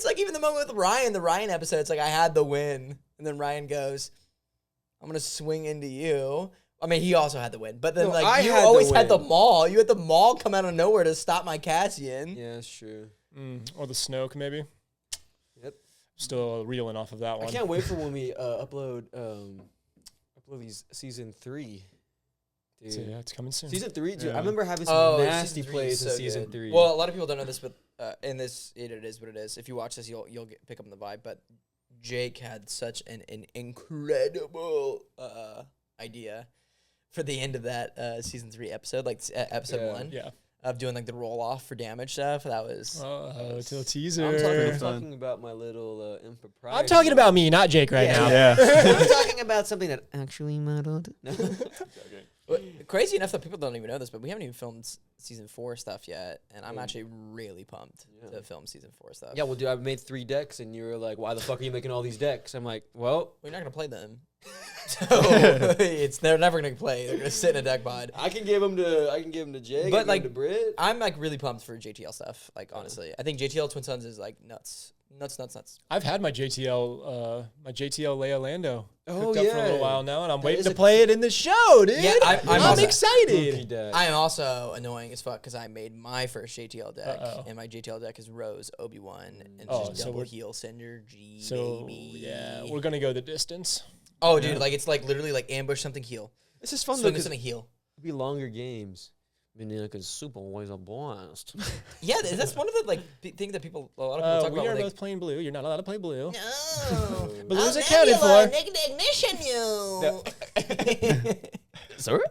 [SPEAKER 3] like even the moment with Ryan, the Ryan episode. It's like I had the win, and then Ryan goes, "I'm gonna swing into you." I mean, he also had the win, but then
[SPEAKER 2] No,
[SPEAKER 3] like
[SPEAKER 2] I
[SPEAKER 3] you
[SPEAKER 2] had the
[SPEAKER 3] always had the
[SPEAKER 2] win.
[SPEAKER 3] Maul. You had the Maul come out of nowhere to stop my Cassian.
[SPEAKER 2] Yeah, that's true.
[SPEAKER 1] Or the Snoke, maybe.
[SPEAKER 2] Yep.
[SPEAKER 1] Still reeling off of that one.
[SPEAKER 2] I can't wait for when we upload these season 3. Dude.
[SPEAKER 1] So, yeah, it's coming soon.
[SPEAKER 2] Season 3, dude.
[SPEAKER 4] Yeah.
[SPEAKER 2] I remember having some
[SPEAKER 3] Oh,
[SPEAKER 2] nasty
[SPEAKER 3] season 3
[SPEAKER 2] plays
[SPEAKER 3] is
[SPEAKER 2] in
[SPEAKER 3] so
[SPEAKER 2] season
[SPEAKER 3] good.
[SPEAKER 2] 3.
[SPEAKER 3] Well, a lot of people don't know this, but in this, it is what it is. If you watch this, you'll pick up on the vibe. But Jake had such an incredible idea for the end of that season 3 episode, like episode 1,
[SPEAKER 1] Yeah.
[SPEAKER 3] of doing like the roll off for damage stuff. That was
[SPEAKER 1] Till teaser.
[SPEAKER 2] I'm
[SPEAKER 4] fun.
[SPEAKER 2] talking about my little impropriety.
[SPEAKER 1] I'm talking about me, not Jake right now.
[SPEAKER 4] Yeah.
[SPEAKER 6] I'm talking about something that actually mattered.
[SPEAKER 3] crazy enough that people don't even know this, but we haven't even filmed season 4 stuff yet, and I'm actually really pumped to film season 4 stuff.
[SPEAKER 2] Yeah, well, dude, I made 3 decks, and you were like, "Why the fuck are you making all these decks?" I'm like, "Well,
[SPEAKER 3] we're not gonna play them, so they're never gonna play. They're gonna sit in a deck pod.
[SPEAKER 2] I can give them to Jake,
[SPEAKER 3] But, like,
[SPEAKER 2] to Britt.
[SPEAKER 3] I'm like really pumped for JTL stuff. Like honestly, I think JTL Twin Sons is like nuts.
[SPEAKER 1] I've had my JTL Leia Lando
[SPEAKER 2] Oh,
[SPEAKER 1] cooked up for a
[SPEAKER 2] yeah.
[SPEAKER 1] little while now, and I'm
[SPEAKER 2] That
[SPEAKER 1] waiting
[SPEAKER 2] is
[SPEAKER 1] to
[SPEAKER 2] a
[SPEAKER 1] play it in the show, dude.
[SPEAKER 3] Yeah, I'm
[SPEAKER 1] I'm
[SPEAKER 3] also-
[SPEAKER 1] excited.
[SPEAKER 2] deck.
[SPEAKER 3] I am also annoying as fuck because I made my first JTL deck,
[SPEAKER 1] Uh-oh.
[SPEAKER 3] and my JTL deck is Rose, Obi-Wan, and
[SPEAKER 1] Oh,
[SPEAKER 3] just
[SPEAKER 1] so
[SPEAKER 3] double
[SPEAKER 1] we're-
[SPEAKER 3] heal synergy,
[SPEAKER 1] So
[SPEAKER 3] baby.
[SPEAKER 1] yeah, we're gonna go the distance.
[SPEAKER 3] Oh, dude, like it's like literally like ambush something heal,
[SPEAKER 2] This is fun though,
[SPEAKER 3] swing
[SPEAKER 2] 'cause
[SPEAKER 3] something heal.
[SPEAKER 2] it'll be longer games. I mean, like a super always a blast.
[SPEAKER 3] Yeah, that's one of the like things that a lot of people talk
[SPEAKER 1] We
[SPEAKER 3] about.
[SPEAKER 1] are
[SPEAKER 3] when
[SPEAKER 1] both playing blue. You're not allowed to play blue.
[SPEAKER 3] No.
[SPEAKER 1] Blue's accounted for.
[SPEAKER 3] ignition you.
[SPEAKER 2] Sorry?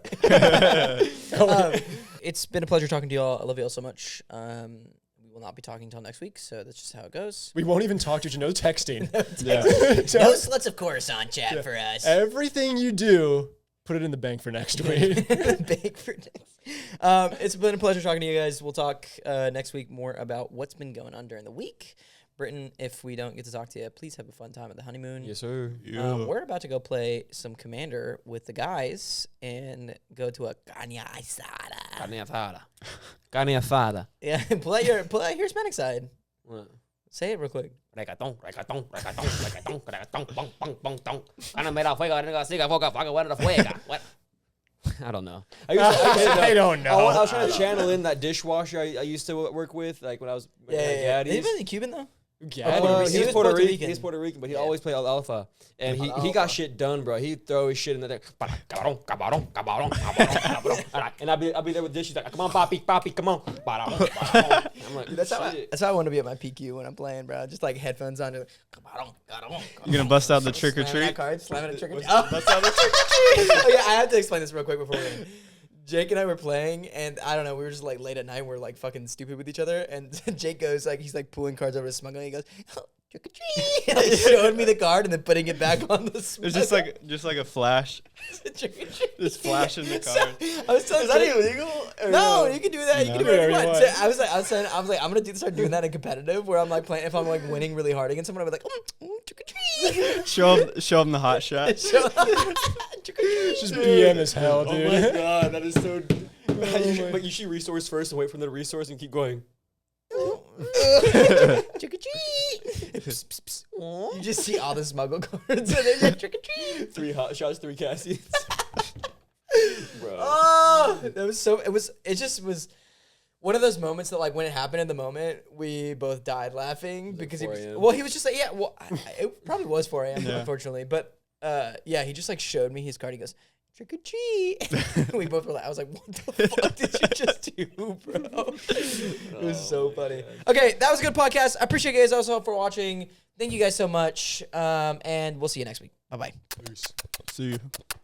[SPEAKER 3] It's been a pleasure talking to y'all. I love y'all so much. We will not be talking until next week, so that's just how it goes.
[SPEAKER 1] We won't even talk to you. No texting.
[SPEAKER 4] Yeah.
[SPEAKER 3] No sluts of Coruscant chat for us.
[SPEAKER 1] Everything you do, put it in the bank for next week.
[SPEAKER 3] Big for next. It's been a pleasure talking to you guys. We'll talk next week more about what's been going on during the week. Britton, if we don't get to talk to you, please have a fun time at the honeymoon.
[SPEAKER 2] Yes, sir.
[SPEAKER 3] We're about to go play some Commander with the guys and go to a carne asada.
[SPEAKER 2] Carne asada.
[SPEAKER 3] Yeah, play your Hispanic side.
[SPEAKER 2] What?
[SPEAKER 3] Say it real quick.
[SPEAKER 6] Reggaeton, reggaeton, reggaeton, reggaeton, reggaeton, bong, bong, bong, bong. Gana me la fuega, nigga, siga, foca, fuega, buena fuega. What?
[SPEAKER 2] I don't know.
[SPEAKER 1] I don't know.
[SPEAKER 2] I was trying to channel in that dishwasher I used to work with, like when I was
[SPEAKER 3] Yeah.
[SPEAKER 2] at Gaddy's.
[SPEAKER 3] Is he Cuban though?
[SPEAKER 1] Yeah,
[SPEAKER 2] He was Puerto Rican. He's Puerto Rican, but he
[SPEAKER 3] Yeah.
[SPEAKER 2] always played Alpha, and he got shit done, bro. He'd throw his shit in there, cabrón, cabrón, cabrón, cabrón, cabrón. And I'd be there with dishes like, come on, papi, come on. I'm like,
[SPEAKER 3] That's how
[SPEAKER 2] shit.
[SPEAKER 3] I want to be at my PQ when I'm playing, bro. Just like headphones on.
[SPEAKER 4] You gonna bust out the trick or
[SPEAKER 3] Slamming that
[SPEAKER 4] treat?
[SPEAKER 3] card, slamming a trick or treat. Oh yeah, I have to explain this real quick before we end. Jake and I were playing, and I don't know, we were just like late at night, we're like fucking stupid with each other, and Jake goes like, he's like pulling cards over to Smuggle, and he goes, oh, trick or treat, like showing me the card and then putting it back on the Smuggle.
[SPEAKER 4] It's just like a flash.
[SPEAKER 3] Trick or treat.
[SPEAKER 4] Just flashing the card.
[SPEAKER 3] I was telling
[SPEAKER 2] Is that
[SPEAKER 3] Jake-
[SPEAKER 2] illegal?
[SPEAKER 3] No, you can do that. You can do
[SPEAKER 1] No.
[SPEAKER 3] whatever you want.
[SPEAKER 1] Whatever
[SPEAKER 3] So I was like, I'm gonna start doing that in competitive, where I'm like playing. If I'm like winning really hard against someone, I'll be like, trick or treat.
[SPEAKER 4] Show him the hot shot.
[SPEAKER 3] Trick or treat.
[SPEAKER 1] Just BM as hell,
[SPEAKER 2] Oh
[SPEAKER 1] dude.
[SPEAKER 2] my god, that is so. But you should resource first and wait for them to resource and keep going.
[SPEAKER 3] Trick or treat. You just see all the Smuggle cards and then you're trick or treat.
[SPEAKER 2] 3 hot shots, 3 Cassians. Bro.
[SPEAKER 3] Oh, that was so. It just was one of those moments that, like, when it happened in the moment, we both died laughing because he
[SPEAKER 2] 4
[SPEAKER 3] was.
[SPEAKER 2] a.m.?
[SPEAKER 3] Well, he was just like, yeah. Well, it probably was 4 a.m.
[SPEAKER 4] Yeah.
[SPEAKER 3] unfortunately, but yeah, he just like showed me his card. He goes, trick or treat. We both were like, I was like, what the fuck did you just do, bro? It was so funny. Okay, that was a good podcast. I appreciate you guys also for watching. Thank you guys so much, and we'll see you next week. Bye bye.
[SPEAKER 4] See you.